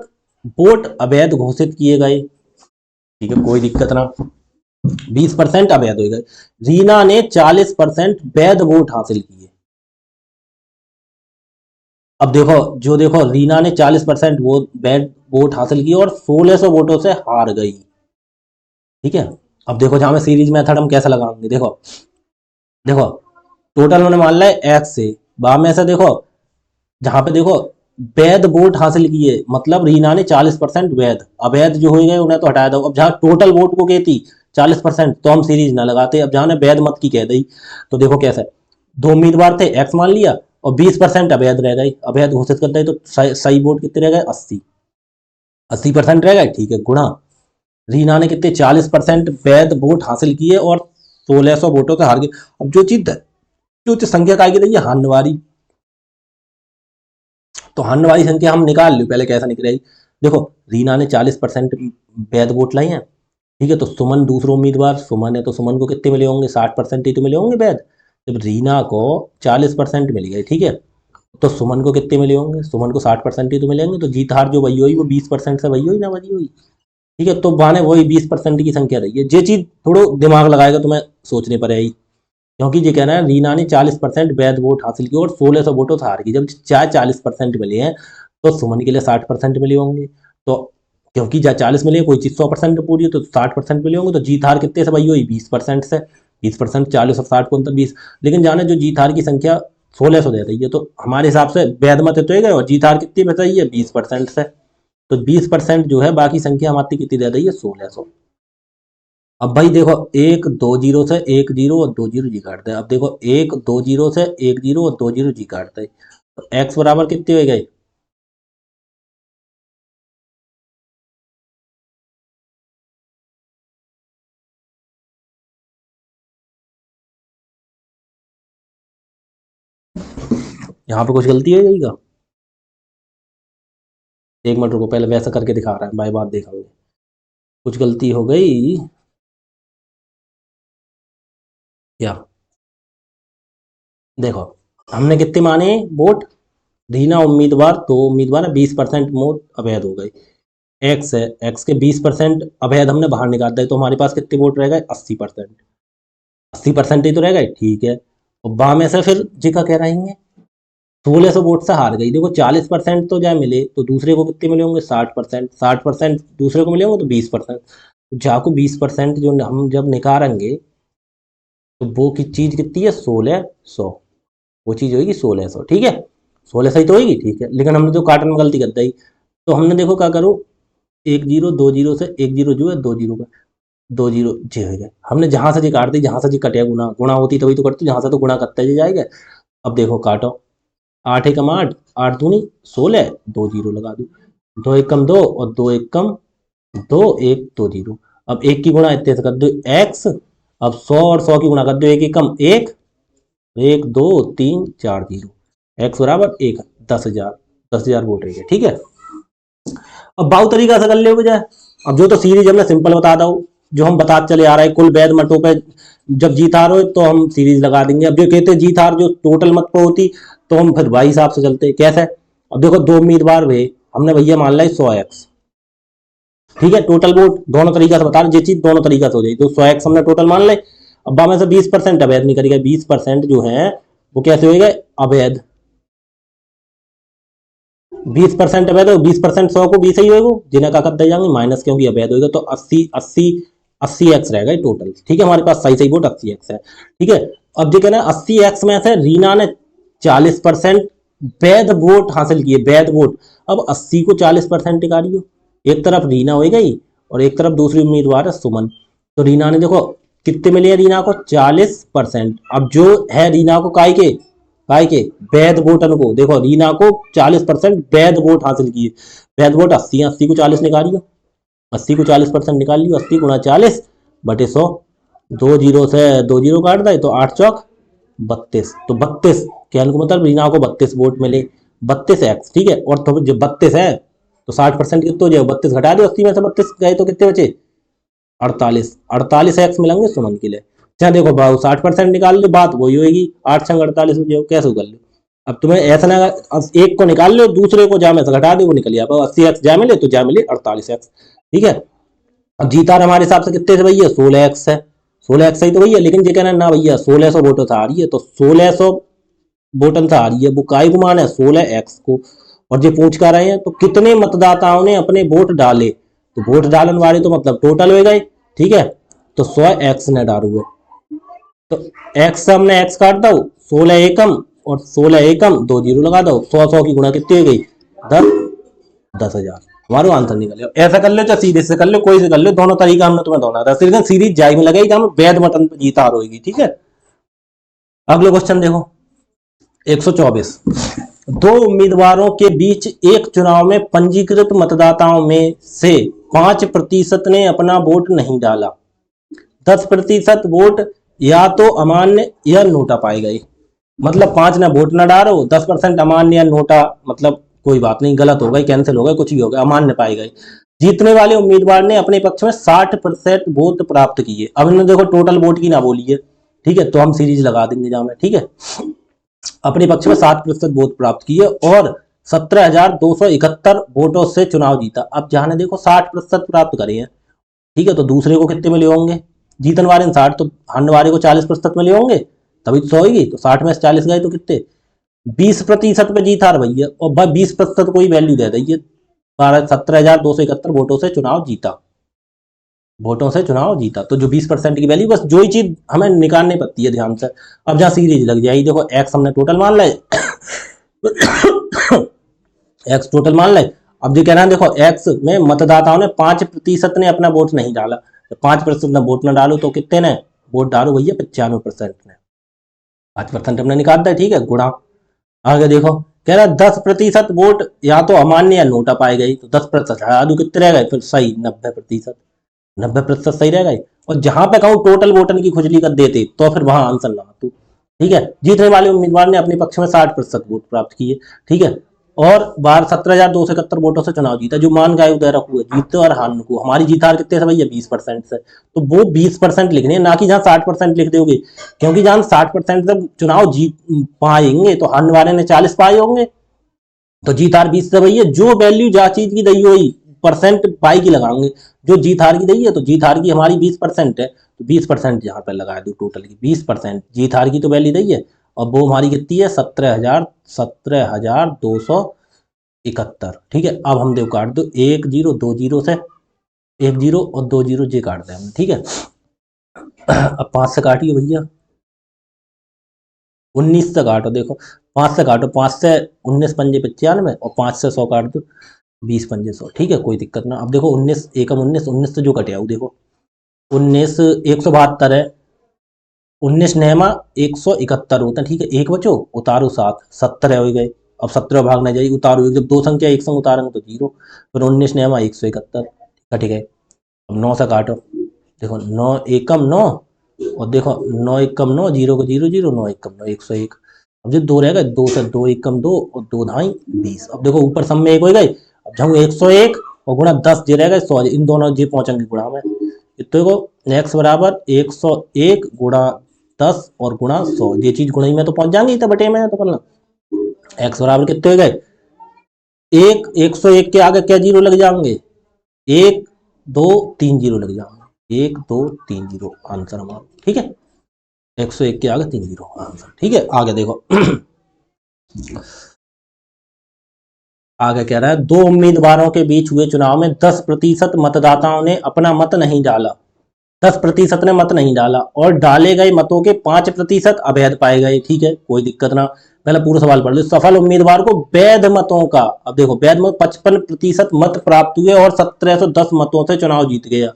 Speaker 1: वोट अवैध घोषित किए गए, ठीक है, कोई दिक्कत ना, 20% अवैध हो गए, रीना ने 40% वैध वोट हासिल किए। अब देखो जो देखो रीना ने 40% वैध वोट हासिल किए और 1600 वोटों से हार गई। ठीक है, अब देखो जहां में सीरीज मेथड हम कैसे लगाएंगे, देखो देखो टोटल उन्होंने मान लिया एक्स से, बाद में ऐसा देखो जहां पे देखो वैध वोट हासिल किए, मतलब रीना ने 40% वैध, अवैध जो हो गए उन्हें तो हटा दो। अब जहां टोटल वोट को कहती 40%, तो हम सीरीज ना लगाते, अब जहां ने वैध मत की कह दी, तो देखो कैसे दो उम्मीदवार थे, एक्स मान लिया और 20% अवैध रह गई, अवैध घोषित कर दे, तो सही वोट कितने रह गए 80% रह गए। ठीक है, गुणा रीना ने कितने 40% वैध वोट हासिल किए और 1600 वोटों से हार गए। अब जो चीज संख्या का आएगी देखिए हारने वाली, तो हारने वाली संख्या हम निकाल ली, पहले कैसे निकलेगी, देखो रीना ने 40% वैध वोट लाई हैं, ठीक है, तो सुमन दूसरा उम्मीदवार सुमन है, तो सुमन को कितने मिले होंगे, 60% ही तो मिले होंगे वैध। जब रीना को 40% मिल गए, ठीक है, तो सुमन को कितने मिले होंगे, सुमन को 60% ही तो मिलेंगे, तो जीत हार जो वही हुई वो 20% से वही हुई ना वही हुई, ठीक है, तो माने वही 20% की संख्या रही है। ये चीज थोड़ा दिमाग लगाएगा तो मैं सोचने पर आई, क्योंकि ये कहना है रीना ने 40% वैध वोट हासिल किए और 1600 वोटों से हार गई। जब चाहे 40% मिले हैं तो सुमन के लिए 60% मिले होंगे, तो क्योंकि जहाँ 40 मिले कोई चीज 100% पूरी है तो 60% मिले होंगे, तो जीत हार कितने से वही हुई 20% से। 20%, 40 और 60 को अंतर 20, लेकिन जाने जो जीत हार की संख्या 1600 दे रही है, तो हमारे हिसाब से वैध मत तो गए और जीत हार कितनी बच रही है 20% से, तो 20% जो है बाकी संख्या हमारी कितनी दे रही है 1600। अब भाई देखो एक दो जीरो से एक जीरो और दो जीरो जी काटते हैं, अब देखो एक दो जीरो से एक जीरो और दो जीरो जी काटते हैं, तो एक्स बराबर कितने हो गए, यहाँ पे कुछ गलती हो जाएगा। एक मिनट रुको, पहले वैसा करके दिखा रहा है, बाय बात देखा मुझे कुछ गलती हो गई क्या। देखो हमने कितने माने वोट, रीना उम्मीदवार तो उम्मीदवार है, 20% वोट अवैध हो गए, एक्स है, एक्स के 20% अवैध हमने बाहर निकाल दिए, तो हमारे पास कितने वोट रह गए 80%, 80% ही तो रह गए, ठीक है। और बाम में से फिर जी का कह रहे हैं 1600 वोट से हार गई, देखो 40% तो जाए मिले तो दूसरे को कितने मिले होंगे 60%, 60% दूसरे को मिले होंगे तो 20%, जा को 20% जो हम जब निकालेंगे तो वो की चीज कितनी है 1600, वो चीज होगी 1600, ठीक है, 1600 ही तो होगी, ठीक है, लेकिन हमने जो काटने में गलती कर दी, तो हमने देखो क्या करो, एक जीरो दो जीरो से एक जीरो जो है दो जीरो का दो जीरो जे हो गया, हमने जहां से जी काट दी, जहां से जी कटे गुना गुना होती तभी तो कटती, जहां से तो गुना करता ही जाएगा। अब देखो काटो, आठ एकम आठ, आठ दूनी 16, दो जीरो लगा दो, दो एकम दो और दो एकम दो, एक दो जीरो, अब एक की गुणा इतने से कर दो एक्स, अब 100 और 100 की गुणा कर दो, एक एकम एक, एक दो तीन चार जीरो, एक्स बराबर एक, 10,000, 10,000 वोट रही है, ठीक है। अब बाउ तरीका से कर ले जाए, अब जो तो सीरीज हमने सिंपल बता दो, जो हम बता चले आ रहे हैं कुल वैध मतों पे जब जीत हार हो तो हम सीरीज लगा देंगे, अब जो कहते जीत हार जो टोटल मत पे होती तो हम फिर भाई हिसाब से चलते कैसे। अब देखो दो उम्मीदवार हुए, हमने भैया मान ला 100x, ठीक है, टोटल वोट दोनों तरीका से बता रहे, ये चीज दोनों तरीका से हो जाए, तो 100x हमने टोटल मान ले, अब में से 20% अवैध नहीं करेगा, 20% जो है वो कैसे होगा अवैध, 20% अवैध हो, 20% 100 को 20 ही होगा, जिन्हें का करते जाएंगे माइनस क्योंकि अवैध होगा, तो 80 एक्स रहेगा टोटल, ठीक है, हमारे पास सही सही वोट 80x है, ठीक है। अब जो कहना है 80x में से रीना ने 40% वैध वोट हासिल किए, वैध वोट, अब 80 को 40% निकालियो, एक तरफ रीना हो गई और एक तरफ दूसरी उम्मीदवार है सुमन, तो रीना ने देखो कितने मिले हैं रीना को 40%, अब जो है रीना को काय के वैध वोटन को, देखो रीना को 40% वैध वोट हासिल किए, वैध वोट 80, 80 को 40 निकालियो, 80 को 40% निकाल लियो, 80 गुणा 40 बटे 100, दो जीरो से दो जीरो काट दे तो 8 चौक 32, तो 32 कहने को मतलब रीना को 32 वोट मिले, 32x, ठीक है, और तो जब 32 है तो 60% कितने हो जाए, 32 घटा दो 80 में से 32 गए तो कितने बचे 48, 48x मिलेंगे सुमन के लिए। क्या देखो भाव 60% निकाल लो, बात वही होगी, 8 संग 48 हो जाओ, कैसे कर लो, अब तुम्हें ऐसा ना, अब एक को निकाल लो दूसरे को जा में से घटा दो वो निकल गया, 80x जा मिले तो जा मिले 48x, ठीक है। अब जीता हमारे हिसाब से कितने से भैया 16x है, 16x सही तो भैया, लेकिन ये कहना ना भैया 1600 वोटों से आ रही है, तो 1600 वोटन से आ रही है, वो काय को मान है 16x को, और ये पूछ कर रहे हैं तो कितने मतदाताओं ने अपने वोट डाले, तो वोट डालन वाले तो मतलब टोटल हो गए, ठीक है, तो 100x ने डालू है, तो x से हमने x काट दो, 16 एकम और 16 एकम दो जीरो लगा दो, 100 100 की गुणा कितनी हो गई 10, 10,000, हमारा आंसर निकल, ऐसा कर लो चाहे सीरीज से कर लो, कोई से कर लो, दोनों तरीका हमने तुम्हें दोनों था, लेकिन सीरीज जाई में लगेगी, हम वैध बटन पर जीता होगी, ठीक है। अगले क्वेश्चन देखो 124, दो उम्मीदवारों के बीच एक चुनाव में पंजीकृत मतदाताओं में से 5% ने अपना वोट नहीं डाला, 10% वोट या तो अमान्य या नोटा पाए गए, मतलब 5 ने वोट न डालो, 10% अमान्य या नोटा मतलब कोई बात नहीं, गलत हो गई, कैंसिल हो गए, कुछ भी हो गया, अमान्य पाई गई। जीतने वाले उम्मीदवार ने अपने पक्ष में 60% वोट प्राप्त किए। अब इन्होंने देखो टोटल वोट की ना बोली है, ठीक है, तो हम सीरीज लगा देंगे जहां में, ठीक है। अपने पक्ष में 60% वोट प्राप्त किए और 17,271 वोटों से चुनाव जीता। अब जहां ने देखो 60% प्राप्त करे हैं, ठीक है, तो दूसरे को कितने मिले होंगे? जीतन वाले 60, तो हारने वाले को 40% मिले होंगे, तभी तो 100 होगी। तो 60 में से 40 गए तो कितने? 20% पे जीत हार भैया, और 20% को ही वैल्यू दे दी, 17,271 वोटों से चुनाव जीता, वोटों से चुनाव जीता। तो जो 20% की वैल्यू, बस जो ही चीज हमें निकालनी पड़ती है ध्यान से। अब जहां सीरीज लग जाएगी, देखो एक्स हमने टोटल मान लिया, एक्स टोटल मान लिया। अब जो कहना है, देखो एक्स में मतदाताओं ने 5% ने अपना वोट नहीं डाला, तो 5% ने वोट न डालो तो कितने ने वोट डालो भैया? 95% ने, 5% हमने निकाल दिया, ठीक है, गुणा। आगे देखो कह रहा 10% वोट या तो अमान्य या नोटा पाए गई, तो 10% हटा दो, कितने रह गए फिर? सही 90%, 90% सही रह गए। और जहां पे कहूं टोटल वोटन की खुजली कर देते तो फिर वहां आंसर ना तू, ठीक है। जीतने वाले उम्मीदवार ने अपने पक्ष में 60% वोट प्राप्त किए, ठीक है, और 17,271 वोटों से चुनाव जीता। जो मान गए उदय रखू है, जीते और हार को, हमारी जीत हार कितने से भैया? 20% से। तो वो 20% लिखने, ना कि जहां 60% लिख दोगे, क्योंकि जहां 60% से चुनाव जीत पाएंगे तो हारने वाले ने 40 पाए होंगे, तो जीत हार 20 से भैया जो वैल्यू जहाँ चीज की दई हुई परसेंट पाई की लगाएंगे। जो जीत हार की दई है, तो जीत हार की हमारी 20% है, तो 20% यहाँ पे लगा दो, टोटल की 20%। जीत हार की तो वैल्यू दई है, और वो हमारी कितनी है? 17,271, ठीक है। अब हम देखो काट दो, 1 0 2 0 से, 1 0 और 2 0 जे काट दे हमने, ठीक है। अब 5 से काटिए भैया, 19 से काटो, देखो 5 से काटो, 5 से 19 पंजे 95, और 5 से 100 काट दो, 20 पंजे 100, ठीक है, कोई दिक्कत ना। अब देखो 19 एकम 19, 19 से जो कटे आओ, देखो 19 172 है, 19 नेमा 171 होता है, ठीक है। एक बचो, उतारो 7, 70 हो गए। अब 17 भाग ना जाइए, उतारो, जब दो संख्या एक संग उतारेंगे तो 0, फिर 19 नेमा 171 कट गए। अब 9 से काटो, देखो 9 एकम 9, और देखो 9 एकम 9, 0 को 0 0, 9 एकम 9 101। अब जो 2 रह गए, 2 से 2 एकम 2, और 2 ढाई 20। अब देखो ऊपर सब में 1 हो गए। अब जब 101 और गुणा 10 जे रह गए 100, इन दोनों जे पहुंचेंगे गुणा में, तो एक्स बराबर 101 गुणा 10 और गुणा 100, ये चीज गुणा में तो पहुंच जाएंगे, तो बटे में तो करना। एक्स बराबर कितने हो गए? 101 के आगे क्या जीरो लग जाएंगे? 1 2 3 जीरो लग जाएंगे, 1 2 3 जीरो आंसर हमारा, ठीक है। 101 के आगे 3 जीरो आंसर, ठीक है। आगे देखो आगे कह रहा है, दो उम्मीदवारों के बीच हुए चुनाव में 10% मतदाताओं ने अपना मत नहीं डाला, 10% ने मत नहीं डाला, और डाले गए मतों के 5% अवैध पाए गए, ठीक है, कोई दिक्कत ना। पहले पूरा सवाल पढ़ लो। सफल उम्मीदवार को वैध मतों का, अब देखो वैध मत 55% मत प्राप्त हुए और 1710 मतों से चुनाव जीत गया,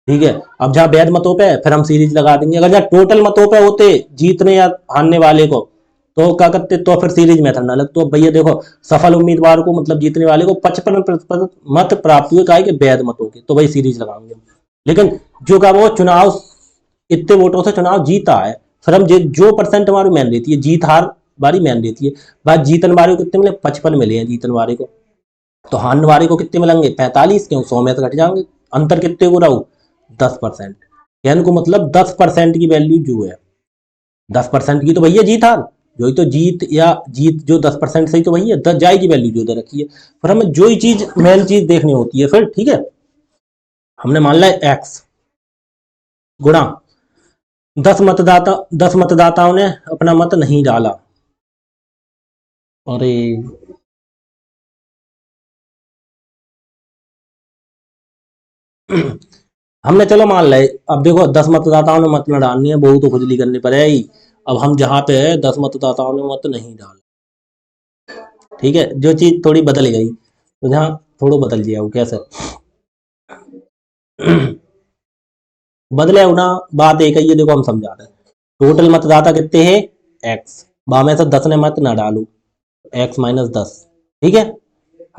Speaker 1: ठीक है। अब जहां वैध मतों पे फिर हम सीरीज लगा देंगे। अगर जहां टोटल मतों पे होते जीतने या हारने वाले को, तो क्या करते? तो फिर सीरीज मेथड ना लगता। तो भैया देखो सफल उम्मीदवार को मतलब जीतने वाले को 55% मत प्राप्त हुए, कहा कि वैध मतों के, तो भाई सीरीज लगाएंगे। लेकिन जो का वो चुनाव इतने वोटों से चुनाव जीता है, फिर हम जो परसेंट हमारी मैन रहती है, जीत हार बारी मैन रहती है। बात जीतन वाले को कितने मिले? 55 मिले हैं जीतन वाले को, तो हारने वाले को कितने मिलेंगे? 45, क्यों 100 में से घट जाएंगे। अंतर कितने को रहू? 10%। यानी को मतलब 10% की वैल्यू जो है, 10% की तो भैया जीत हार, जो तो जीत या जीत जो 10% सही, तो भैया 10 जाए की वैल्यू जो दे रखी है। फिर हमें जो ही चीज मेन चीज देखनी होती है फिर, ठीक है। हमने मान लिया एक्स गुणा 10 मतदाताओं ने अपना मत नहीं डाला, अरे हमने चलो मान लिया। अब देखो 10 मतदाताओं ने मत न डालनी है, बहुत तो खुजली करनी पड़ेगी। अब हम जहां पे है 10 मतदाताओं ने मत नहीं डाला, ठीक है, जो चीज थोड़ी बदल गई, तो जहां थोड़ा बदल गया वो कैसे बदले ना, बात एक है, ये देखो हम समझा रहे हैं। टोटल मतदाता कितने हैं? एक्स, बा में से 10 ने मत ना डालू, एक्स माइनस 10, ठीक है,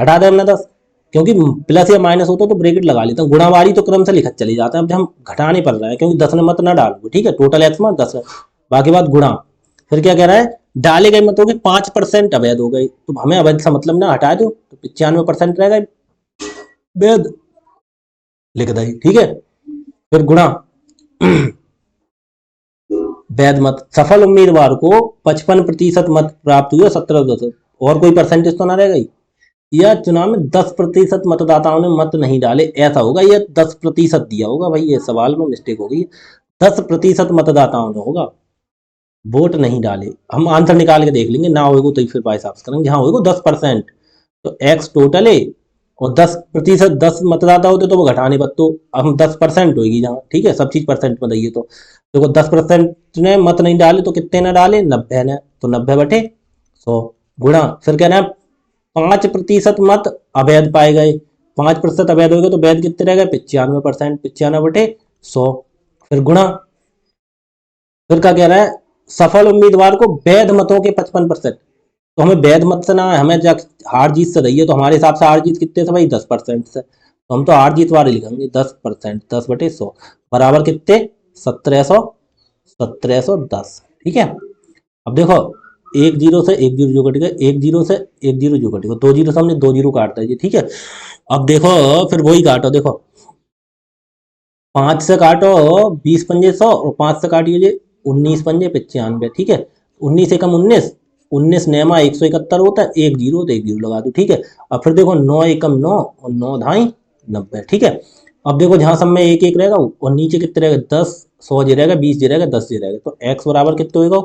Speaker 1: हटा दे हमने 10, क्योंकि प्लस या माइनस होता तो ब्रेकेट लगा लेता हूँ। गुणा वाली तो क्रम से लिखत चली जाता है, अब हम घटाने पड़ रहा है क्योंकि 10 ने मत ना डालू, ठीक है, टोटल एक्स में 10 है, बाकी बात गुणा। फिर क्या कह रहा है? डाले गए मतों के 5% अवैध हो गए, तो हमें अवैध से मतलब ना, हटा दो, तो 95% रहेगा वैध, लिख दे, ठीक है। फिर गुणा वैध मत, सफल उम्मीदवार को 55% मत प्राप्त हुए, 17 और कोई परसेंटेज तो ना रह गई। यह चुनाव में 10% मतदाताओं ने मत नहीं डाले, ऐसा होगा, यह 10% दिया होगा भाई, ये सवाल में मिस्टेक हो गई। 10% मतदाताओं ने होगा वोट नहीं डाले, हम आंसर निकाल के देख लेंगे, ना होगा तो फिर बाई साफ करेंगे, जहां होगा 10%, तो एक्स टोटल है, और 10%, 10 मतदाता होते तो वो घटाने पर, तो हम 10% होगी जहाँ, ठीक है, सब चीज परसेंट में दी तो देखो 10% ने मत नहीं डाले तो कितने ने डाले, 90 ने, तो 90/100 गुणा, फिर कह रहे हैं 5% मत अवैध पाए गए, 5% अवैध हो गए तो वैध कितने रह गए, 95%, 95/100, फिर गुणा, फिर क्या कह रहा है, सफल उम्मीदवार को वैध मतों के 55%, तो हमें वैध मत से ना, हमें हार जीत से रही है, तो हमारे हिसाब से हार जीत कितने से भाई, 10% से, तो हम तो हार जीत वाले लिखेंगे 10%, 10/100 बराबर कितने, 1710, ठीक है। अब देखो, एक जीरो से एक जीरो जो कटेगा, एक जीरो से एक जीरो जो कटेगा, दो जीरो से हमने दो जीरो काटता है, ठीक है। अब देखो, फिर वही काटो, देखो 5 से काटो 20 पंजे 100, और 5 से काटिए 19 पंजे 95, ठीक है। 19 एकम 19, 19 नेमा 171 होता है, एक जीरो तो एक जीरो लगा दो, ठीक है। अब फिर देखो 9 एकम 9 और 9 धाई 90, ठीक है। अब देखो जहां सब में एक एक रहेगा, और नीचे कितने रहेगा, 10, 100 जे रहेगा, 20 जे रहेगा, 10 जे रहेगा, तो एक्स बराबर कितने होगा,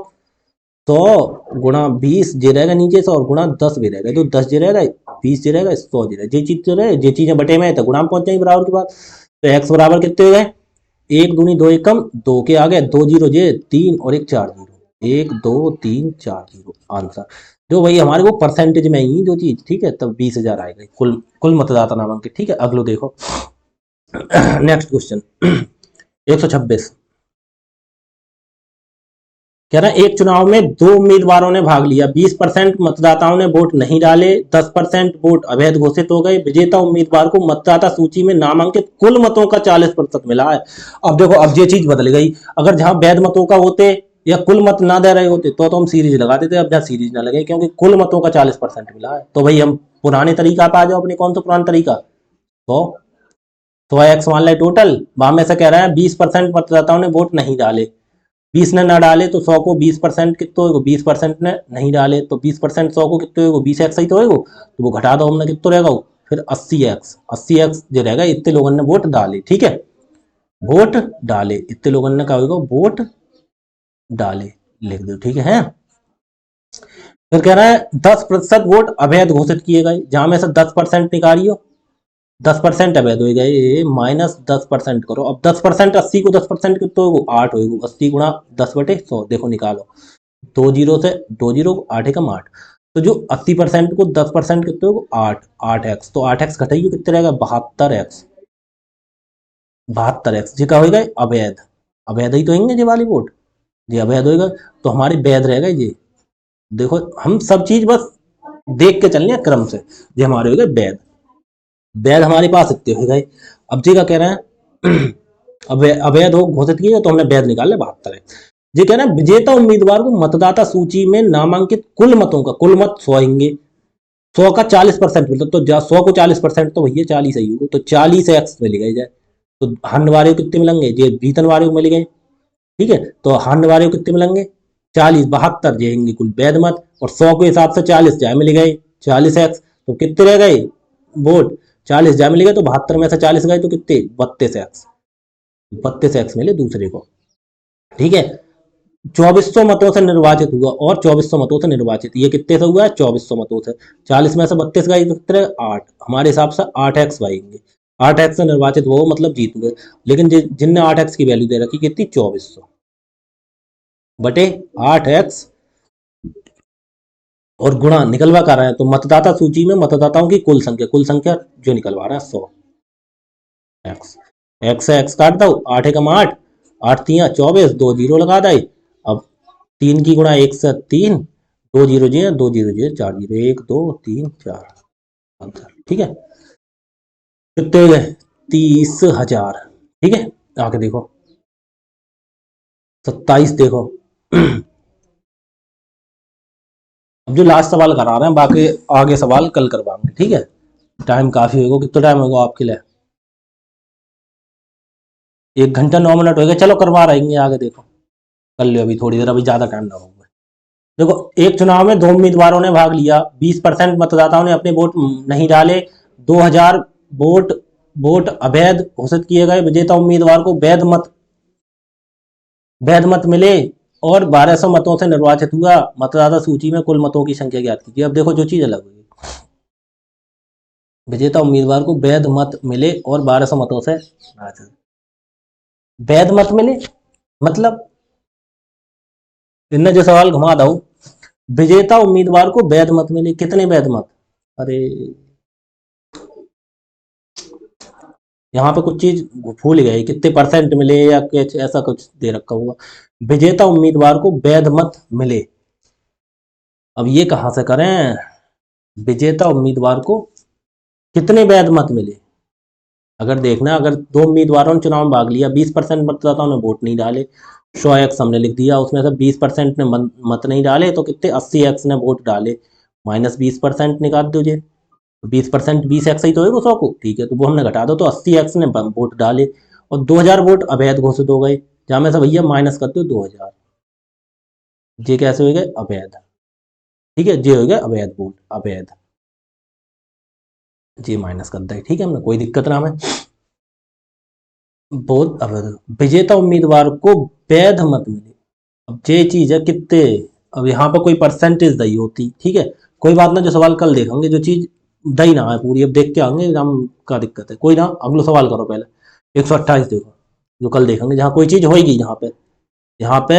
Speaker 1: 100 × 20 जे रहेगा नीचे से, और गुणा 10 भी रहेगा, तो 10 जे रहेगा, 20 जे रहेगा, 100 जे रहेगा, जे चीज जो रहे, जे चीजें बटे में है तो गुणा में पहुंच जाएंगे बराबर के बाद, तो एक्स बराबर कितने हो गए, एक दूनी दो एकम, दो के आगे दो जीरो जे, तीन और एक 4 जीरो, 1 2 3 4 जीरो, आंसर जो वही हमारे वो परसेंटेज में ही जो चीज, ठीक है, तब 20,000 आएगा कुल कुल मतदाता नामांकित, ठीक है। अगलो देखो नेक्स्ट क्वेश्चन 126, कह रहा है एक चुनाव में दो उम्मीदवारों ने भाग लिया, 20% मतदाताओं ने वोट नहीं डाले, 10% वोट अवैध घोषित हो गए, विजेता उम्मीदवार को मतदाता सूची में नामांकित कुल मतों का 40% मिला है। अब देखो, अब ये चीज बदल गई, अगर जहां वैध मतों का होते या कुल मत ना दे रहे होते तो हम सीरीज लगा देते, अब जहां सीरीज ना लगे क्योंकि कुल मतों का 40% मिला है, तो भाई हम पुराने तरीका पे आ जाओ अपने, कौन सा पुराना तरीका, तो एक्स मान लाए टोटल, वहां में से कह रहा है 20% मतदाताओं ने वोट नहीं डाले, 20 ने ना डाले तो 100 को 20% कितने होगा, 20% ने नहीं डाले तो 20% 100 को कितने होगा, 20x ही तो होगा, तो वो घटा दो हमने, कितना रहेगा, फिर 80x, 80x जो रहेगा, इतने लोगों ने वोट डाले, ठीक है, वोट डाले, इतने लोगों ने क्या होगा, वोट डाले, लिख दो, ठीक है। फिर कह रहा है 10% वोट अवैध घोषित किए गए, जहां में से 10% निकालियो, 10% अवैध हो गए, -10% करो, अब 10%, 80 को 10% कितना होगा, 8 होगा, 80 × 10/100, देखो निकालो, दो जीरो से दो जीरो, 8 एकम 8, तो जो 80% को 10% कितने होगा, 8, 8x, तो 8x घटाइए कितने रहेगा, 72x, 72x जी का होगा अवैध, अवैध ही तो होंगे ये वाली वोट, ये अवैध होगा, तो हमारी वैध रहेगा ये, देखो हम सब चीज बस देख के चलने क्रम से, ये हमारे हो गए वैध, वैध हमारे पास इतने हो गए। अब जी का कह रहे हैं अवैध हो घोषित किए तो हमने वैध निकाले 72 है। ये कह रहे हैं विजेता उम्मीदवार को मतदाता सूची में नामांकित कुल मतों का, कुल मत 100 होंगे, 100 का 40% मिलता, तो 100 को 40% तो भैया 40 ही होगा, तो 40x मिल गए जाए, तो हन वाले को कितने मिलेंगे, ये जीतन वाले को मिल गए, ठीक है, तो हन वाले को कितने मिलेंगे, 40, 72 जाएंगे कुल वैध मत, और 100 के हिसाब से 40 जाए मिल गए, 40x, तो कितने रह गए वोट, 40 जा मिल गए, तो 72 में से 40 गए तो कितने, 32x, 32x मिले दूसरे को, ठीक है। 2400 मतों से निर्वाचित हुआ, और 2400 मतों से निर्वाचित, ये कितने से हुआ है, 2400 मतों से, 40 में से 32 गए तो कितने, 8, हमारे हिसाब से 8x आएंगे, 8x से निर्वाचित वो मतलब जीत हुए, लेकिन जिनने 8x की वैल्यू दे रखी कितनी, 2400/8x, और गुणा निकलवा कर रहे हैं, तो मतदाता सूची में मतदाताओं की कुल संख्या जो निकलवा रहा है 100x, एक्स से एक्स काट दो, 8 एकम 8, 8 तिया 24, दो जीरो लगा दे, अब 3 की गुणा 1 से 3, दो जीरो जी, दो जीरो जी 4 जीरो, 1 2 3 4 आंसर, ठीक है, कितने हो गए, 30,000, ठीक है। आगे देखो 27, देखो अब जो लास्ट सवाल करा रहे हैं, बाकी आगे सवाल कल करवाएंगे, ठीक है। टाइम काफी होगा, कितना टाइम होगा आपके लिए? 1 घंटा 9 मिनट हो गए, चलो करवा रहेंगे आगे, देखो कर लो अभी थोड़ी देर, अभी ज्यादा टाइम ना होगा। देखो, एक चुनाव में 2 उम्मीदवारों ने भाग लिया, 20% मतदाताओं ने अपने वोट नहीं डाले, 2000 वोट वोट अवैध घोषित किए गए, विजेता उम्मीदवार को वैध मत मिले और 1200 मतों से निर्वाचित हुआ। मतदाता सूची में कुल मतों की संख्या ज्ञात कीजिए। अब देखो, जो चीज अलग हुई, विजेता उम्मीदवार को वैध मत मिले और 1200 मतों से वैध मत मिले, मतलब इनने जो सवाल घुमा दो, विजेता उम्मीदवार को वैध मत मिले, कितने वैध मत? अरे यहाँ पे कुछ चीज भूल गए, कितने परसेंट मिले या कुछ ऐसा कुछ दे रखा हुआ। विजेता उम्मीदवार को वैध मत मिले, अब ये कहां से करें? विजेता उम्मीदवार को कितने वैध मत मिले, अगर देखना, अगर 2 उम्मीदवारों ने चुनाव में भाग लिया, 20% मतदाताओं ने वोट नहीं डाले, 100x हमने लिख दिया, उसमें से 20% ने मत नहीं डाले, तो कितने 80x ने वोट डाले, -20% निकाल दीजिए। 20% 20x ही तो है 100 को, ठीक है, तो वो हमने घटा दो, तो 80x ने वोट डाले और 2000 वोट अवैध घोषित हो गए, जहां में से भैया माइनस कर दो 2000, ये कैसे हो गए? अवैध, ठीक है, ये हो गया अवैध वोट, अवैध, ये माइनस कर दे, ठीक है, हमने कोई दिक्कत ना हमें। बहुत अवैध, विजेता उम्मीदवार को वैध मत मिले, अब ये चीज है कितने, अब यहाँ पर कोई परसेंटेज दही होती, ठीक है, कोई बात ना, जो सवाल कल देखेंगे, जो चीज दही ना है पूरी, अब देख के आएंगे एग्जाम का, दिक्कत है कोई ना, अगला सवाल करो पहले। 128 देखो, जो कल देखेंगे, जहाँ कोई चीज होगी, यहाँ पे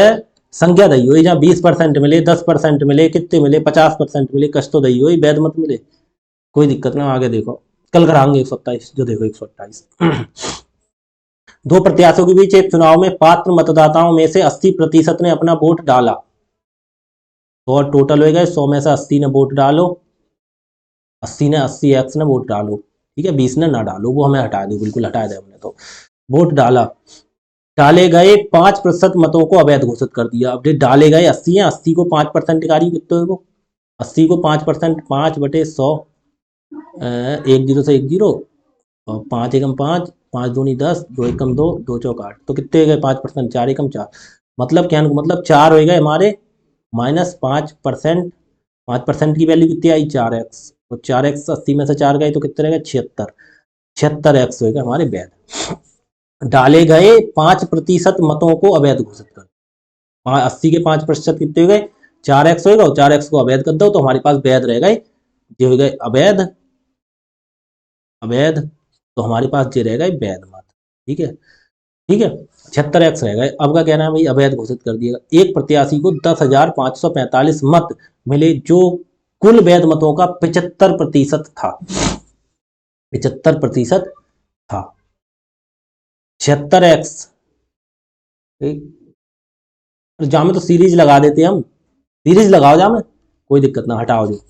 Speaker 1: संख्या दही हुई, जहाँ 20% मिले, 10% मिले, कितने मिले, 50% मिले, कश तो दही हुई, वैध मत मिले, कोई दिक्कत ना, आगे देखो कल कराएंगे 127, जो देखो 128। दो प्रत्याशियों के बीच एक चुनाव में पात्र मतदाताओं में से 80% ने अपना वोट डाला, तो और टोटल हो गए 100 में से 80 ने वोट डालो, 80 ने वोट डालो, ठीक है, 20 ने ना डालो, वो हमें हटा दो, बिल्कुल हटा दे हमने, तो वोट डाला, डाले गए 5% मतों को अवैध घोषित कर दिया। अब डाले गए 80 है, 80 को 5% निकाली, कितने वो 80 को 5%, 5/100, 10 से 10, और 5 एकम 5, 5 दूनी 10, 2 एकम 2, 2 चौक 8, तो कितने हो गए 5%, 4 एकम 4, मतलब क्या, मतलब 4 हो गए हमारे, -5%, 5% की वैल्यू कितनी आई 4x, तो 4x 80 में से 4 गए तो कितने रह गए 76, 76x हो गए हमारे वैध। डाले गए 5% मतों को अवैध घोषित कर, 80 के 5% कितने हो गए 4x होगा, 4x को अवैध कर दो तो हमारे पास वैध रह गए, ये हो गए अवैध, अवैध, तो हमारे पास ये रह गए वैध मत, ठीक है, ठीक है, 76x रह गए। अब का कहना है भाई, अवैध घोषित कर दिएगा, एक प्रत्याशी को 10,545 मत मिले, जो कुल वैध मतों का 75% था, 75% था, 76x, जामे तो सीरीज लगा देते हम, सीरीज लगाओ जामे, कोई दिक्कत ना, हटाओ, जो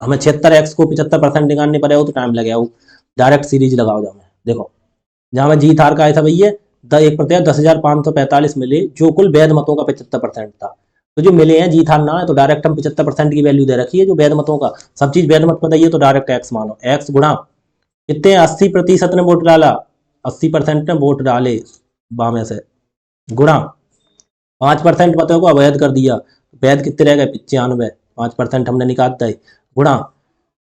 Speaker 1: हमें 76x को 75% निकालने पड़े हो तो टाइम लगे, डायरेक्ट सीरीज लगाओ जामे, देखो जहां में जीत हार का ऐसा भैया, एक प्रत्याशी 10,545 मिले, जो कुल वैध मतों का 75% था, तो जो मिले हैं जीत हार ना है, तो डायरेक्ट हम 75% की वैल्यू दे रखी है, जो वैध मतों का, सब चीज वैध मत बताइए, तो डायरेक्ट एक्स मानो, एक्स गुणा कितने 80% ने वोट डाला, 80% ने वोट डाले बामे से, गुणा 5% मतों को अवैध कर दिया, वैध कितने रह गए 95, 5% हमने निकाल दिए, गुणा,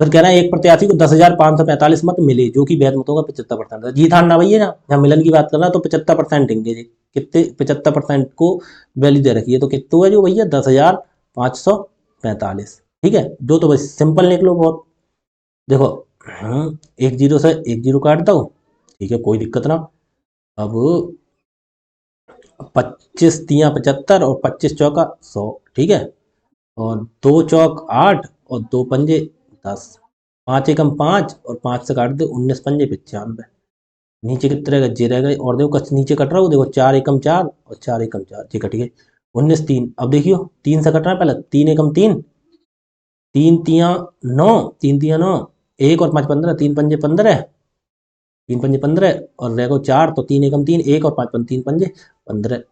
Speaker 1: फिर कह रहा है एक प्रत्याशी को 10,545 मत मिले, जो कि वैध मतों का 75% था, जीत हार ना भैया, ना जहाँ मिलन की बात करना, तो 75% देंगे जी, कितने 75% को वैल्यू दे रखी है, तो कितने हुआ जो भैया 10,545, ठीक है, जो तो बस सिंपल निकलो बहुत, देखो 1 0 से 1 0 काट दो, ठीक है, कोई दिक्कत ना। अब 25 तियाँ 75 और 25 चौका 100, ठीक है, और 2 चौक 8 और 2 पंजे 10, 5 एकम 5 और 5 से काट दो 19 पंजे 95, नीचे कितने रह गए जे रह गए, और देखो नीचे कट रहा हो, देखो 4 एकम 4 और 4 एकम 4, ये कट गए 19 3, अब देखियो 3 से कट रहा है पहले, 3 एकम 3, 3 तियाँ 9, 3 तियाँ 9, 1 और 5 15, 3 पंजे 15, 3 पंजे 15 और रह गो 4, तो 3 एकम 3, 1 और 5 3 पंजे 15,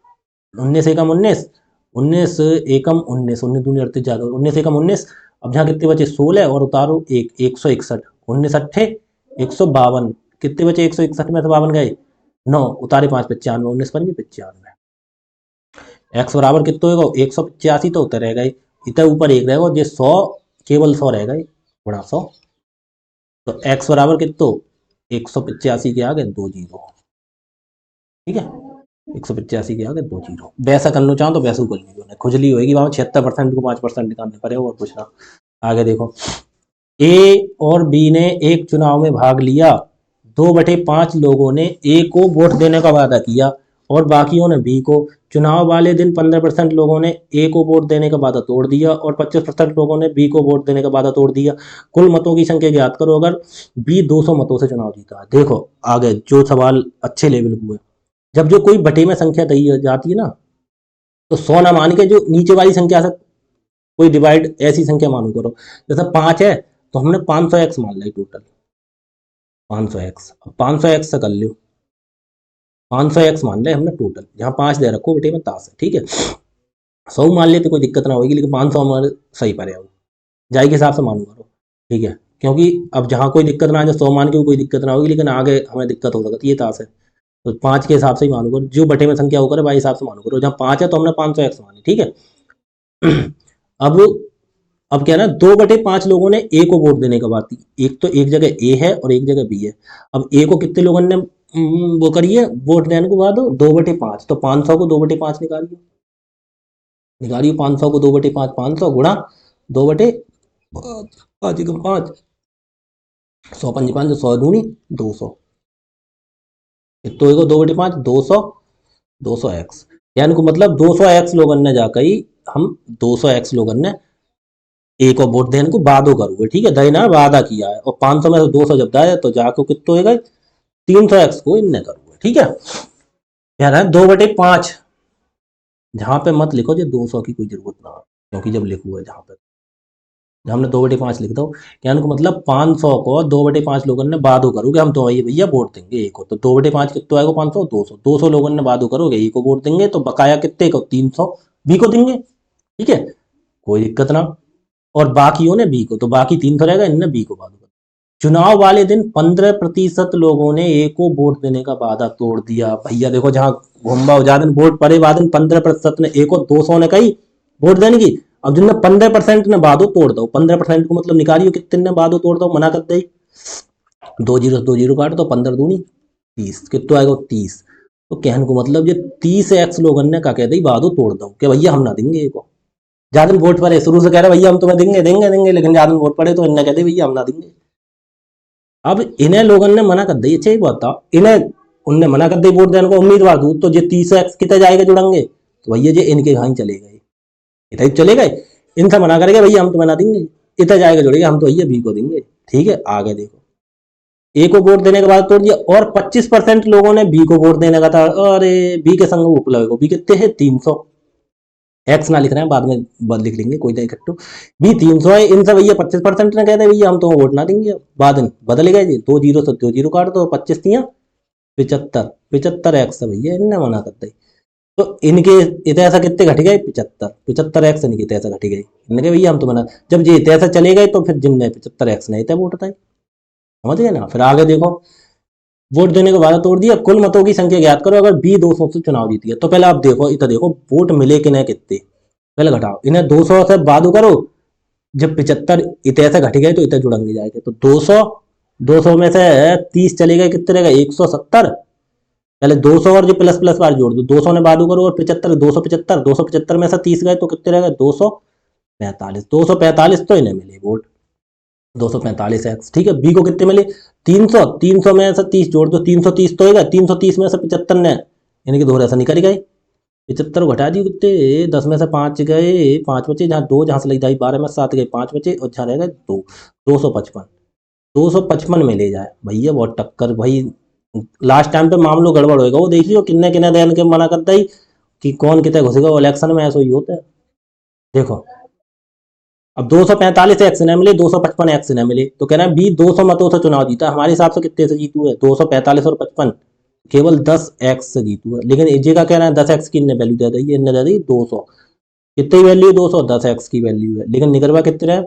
Speaker 1: 19 एकम 19, 19 एकम 19, 19 दूनी 38 ज्यादा, 19 एकम 19 अब यहाँ कितने बचे 16 और उतारो 161, 19 अट्ठे 152, कितने बचे 161 में से 52 गए 9, उतारे 5 95, 19 पंजे 95। एक्स बराबर कितना होगा 185, तो उतर रहेगा इतना ऊपर एक रहेगा, जो 100 केवल 100 रहेगा गुणा 100, तो एक्स बराबर कितना 185 के आगे 2 जीरो, ठीक है 185 के आगे 2 जीरो। वैसा करना चाहो तो वैसा कर लीजिए, खुजली होगी वहां 76% को 5% निकालने पड़ेगा और कुछ ना। आगे देखो, ए और बी ने एक चुनाव में भाग लिया, 2/5 लोगों ने ए को वोट देने का वादा किया और बाकियों ने बी को। चुनाव वाले दिन 15% लोगों ने ए को वोट देने का वादा तोड़ दिया और 25% लोगों ने बी को वोट देने का वादा तोड़ दिया। कुल मतों की संख्या ज्ञात करो अगर बी 200 मतों से चुनाव जीता। देखो आगे जो सवाल अच्छे लेवल के हुए, जब जो कोई बटे में संख्या दी जाती है ना, तो 100 ना मान के जो नीचे वाली संख्या से कोई डिवाइड ऐसी संख्या मानू करो, जैसे 5 है तो हमने 500x मान लिया टोटल, 500x। अब 500x से कर लो, 500x मान लिया हमने टोटल, यहाँ 5 दे रखो बेटे में ताश है, ठीक है 100 मान लेते कोई दिक्कत ना होगी, लेकिन 500 हमारे सही पड़े हो जाए के हिसाब से मानू करो, ठीक है क्योंकि अब जहाँ कोई दिक्कत ना आ जाए 100 मान के कोई दिक्कत ना होगी, लेकिन आगे हमें दिक्कत हो सकती है, ये ताश है। तो 5 के हिसाब से ही मानू करो, जो बटे में संख्या होकर भाई हिसाब से मानू करो, जहाँ 5 है तो हमने 500x मानी, ठीक है। अब क्या ना 2/5 लोगों ने ए को वोट देने का बात थी, एक तो एक जगह ए है और एक जगह बी है। अब ए को कितने लोगों ने वो करिए वोट देने को बाद 2/5, तो 500 को 2/5 निकालिए, 500 को 2/5, 500 गुणा 2/5, 5 100 पंज 5 100 दूनी 200, तो 2/5 200, 200x, यानी को मतलब 200x लोगों ने जाकर ही हम 200x लोगों ने ए को वोट देने को वादो करोगे, ठीक है देना वादा किया है, और 500 में से 200 जब दाए तो जाके कितना होगा 300x को इनने करोगे, ठीक है यार है 2/5, जहां पे मत लिखो जो 200 की कोई जरूरत ना हो, क्योंकि जब लिखो है जहां पे हमने 2/5 लिख दो, कहने को मतलब 500 को 2/5 लोगों ने वादो करोगे हम तो भैया वोट देंगे ए को, तो 2/5 कितना आएगा 500, 200, 200 लोगों ने वादो करोगे ए को वोट देंगे, तो बकाया कितने को 300 बी को देंगे, ठीक है कोई दिक्कत ना। और बाकियों ने बी को, तो बाकी 300 रहेगा, इनने बी को वादो कर। चुनाव वाले दिन 15% लोगों ने ए को वोट देने का वादा तोड़ दिया। भैया देखो जहां घुम्बा उजा दिन वोट पड़े बाद 15% ने ए को, 200 ने कही वोट देने की, अब जिनने 15% ने वादो तोड़ दो, 15% को मतलब निकालियो कितने ने वादो तोड़ दो, मना कर दे 2 जीरो 2 जीरो काट दो, 15 दूनी 30, कितना आएगा 30, तो कहने को मतलब ये 30x लोगों ने क्या कह दी वादो तोड़ दो कि भैया हम ना देंगे ए को, ज्यादा दिन वोट पड़े शुरू से कह रहे भैया हम तुम्हें देंगे देंगे देंगे, लेकिन ज्यादा दिन वोट पड़े तो इन्हें कहते भैया हम ना देंगे। अब इन्हें लोगों ने मना कर दी, अच्छा एक बात था इन्हें उनने मना कर दी वोट देने को उम्मीदवार दूँ, तो ये 30x कितने जाएगा जुड़ेंगे, तो भैया ये इनके यहाँ चले गए, इतना चले गए, इनसे मना करेंगे भैया हम तुम्हें ना देंगे, इतना जाएगा जुड़ेगा हम तो भैया बी को देंगे, ठीक है आगे देखो ए को वोट देने के बाद तोड़ दिया, और 25% लोगों ने बी को वोट देने का था, अरे बी के संग उपलब्ध बी कितने है 300, एक्स ना लिख रहे हैं बाद में बाद लिख लेंगे कोई इकट्ठू, बी 300 है, इनसे भैया 25% ने कहते भैया हम तो वोट ना देंगे, बाद में बदल गए जी 2 जीरो से 2 जीरो काट दो, 25 दिया 75, 75x भैया इनने मना कर दी, तो इनके इतिहास कितने घट गए 75x इनके इतिहास घट गए, इनके भैया हम तो मना, जब ये इतिहास चले गए तो फिर जिनने 75x नहीं था वोट था, समझ गए ना। फिर आगे देखो वोट देने के वादा तोड़ दिया, कुल मतों की संख्या ज्ञात करो अगर बी 200 से चुनाव जीती है, तो पहले आप देखो इतना देखो वोट मिले कि नहीं कितने, पहले घटाओ इन्हें 200 से वादो करो, जब 75 इतने से घट गए तो इतने जुड़ेंगे जाएंगे, तो 200 में से 30 चले गए कितने रहेगा 170, पहले 200 और जो प्लस प्लस बार जोड़ दो, 200 ने वादो करो और 75 275 में से 30 गए तो कितने रहेगा 245 तो इन्हें मिले वोट 245x, ठीक है बी को कितने मिले 300 में से 30 जोड़ दो 330 तो होगा, 330 में से 75 ने यानी कि 2 ऐसा निकल गए, 75 घटा दिए कितने 10 में से 5 गए 5 बचे, जहाँ 2 जहाँ से लग जाए 12 में 7 गए 5 बचे, और जहाँ रहेगा 255 में ले जाए भैया बहुत टक्कर भाई, लास्ट टाइम पे मामलो गड़बड़ होगा वो देखियो किन्ने किन्ने देन के मना करता ही कि कौन कितने घुसेगा, इलेक्शन में ऐसा ही होता है। देखो अब 245x न मिले 255x न मिले, तो कहना है बी 200 मतों से चुनाव जीता, हमारे हिसाब से कितने से जीतू है 245 और 55 केवल 10x से जीतू है, लेकिन एजे का कहना है 10x की इन्हें वैल्यू दे दी, इन्हें दे दी 200, कितनी वैल्यू 200 10x की वैल्यू है, लेकिन निकलवा कितने है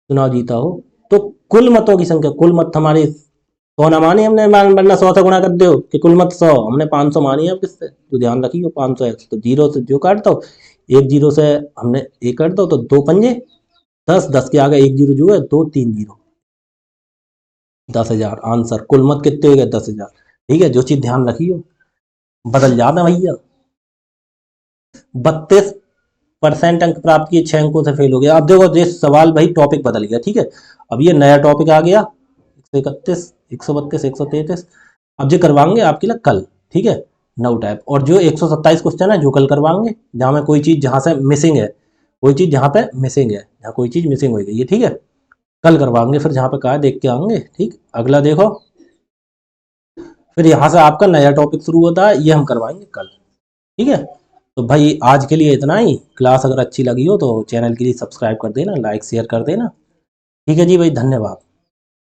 Speaker 1: चुनाव जीता हो, तो कुल मतों की संख्या, कुल मत हमारे 100 ना माने हमने, वरना 100 से गुणा कर दो कि कुल मत 100, हमने 500 मानी है अब किससे, तो ध्यान रखिए 500 तो जीरो से जो काटता हो, एक जीरो से हमने एक काट दो तो दो पंजे 10, 10 के आगे एक जीरो जो है, दो तीन जीरो, 10,000 आंसर। कुल मत कितने हो गए? 10,000। ठीक है, जो चीज ध्यान रखिए बदल जाना भैया। 32% अंक प्राप्त किए, 6 अंकों से फेल हो गया। अब देखो ये सवाल भाई टॉपिक बदल गया, ठीक है, अब ये नया टॉपिक आ गया, 131, 132, 133। अब जो करवाएंगे आपके लिए कल, ठीक है, नौ टाइप, और जो 127 क्वेश्चन है जो कल करवाएंगे, जहां में कोई चीज जहां से मिसिंग है, कोई चीज जहां पे मिसिंग है, जहां कोई चीज मिसिंग हो गई है, ठीक है, कल करवाएंगे, फिर जहां पे कहा है देख के आएंगे। ठीक, अगला देखो, फिर यहाँ से आपका नया टॉपिक शुरू होता है, ये हम करवाएंगे कल। ठीक है, तो भाई आज के लिए इतना ही। क्लास अगर अच्छी लगी हो तो चैनल के लिए सब्सक्राइब कर देना, लाइक शेयर कर देना। ठीक है जी भाई, धन्यवाद।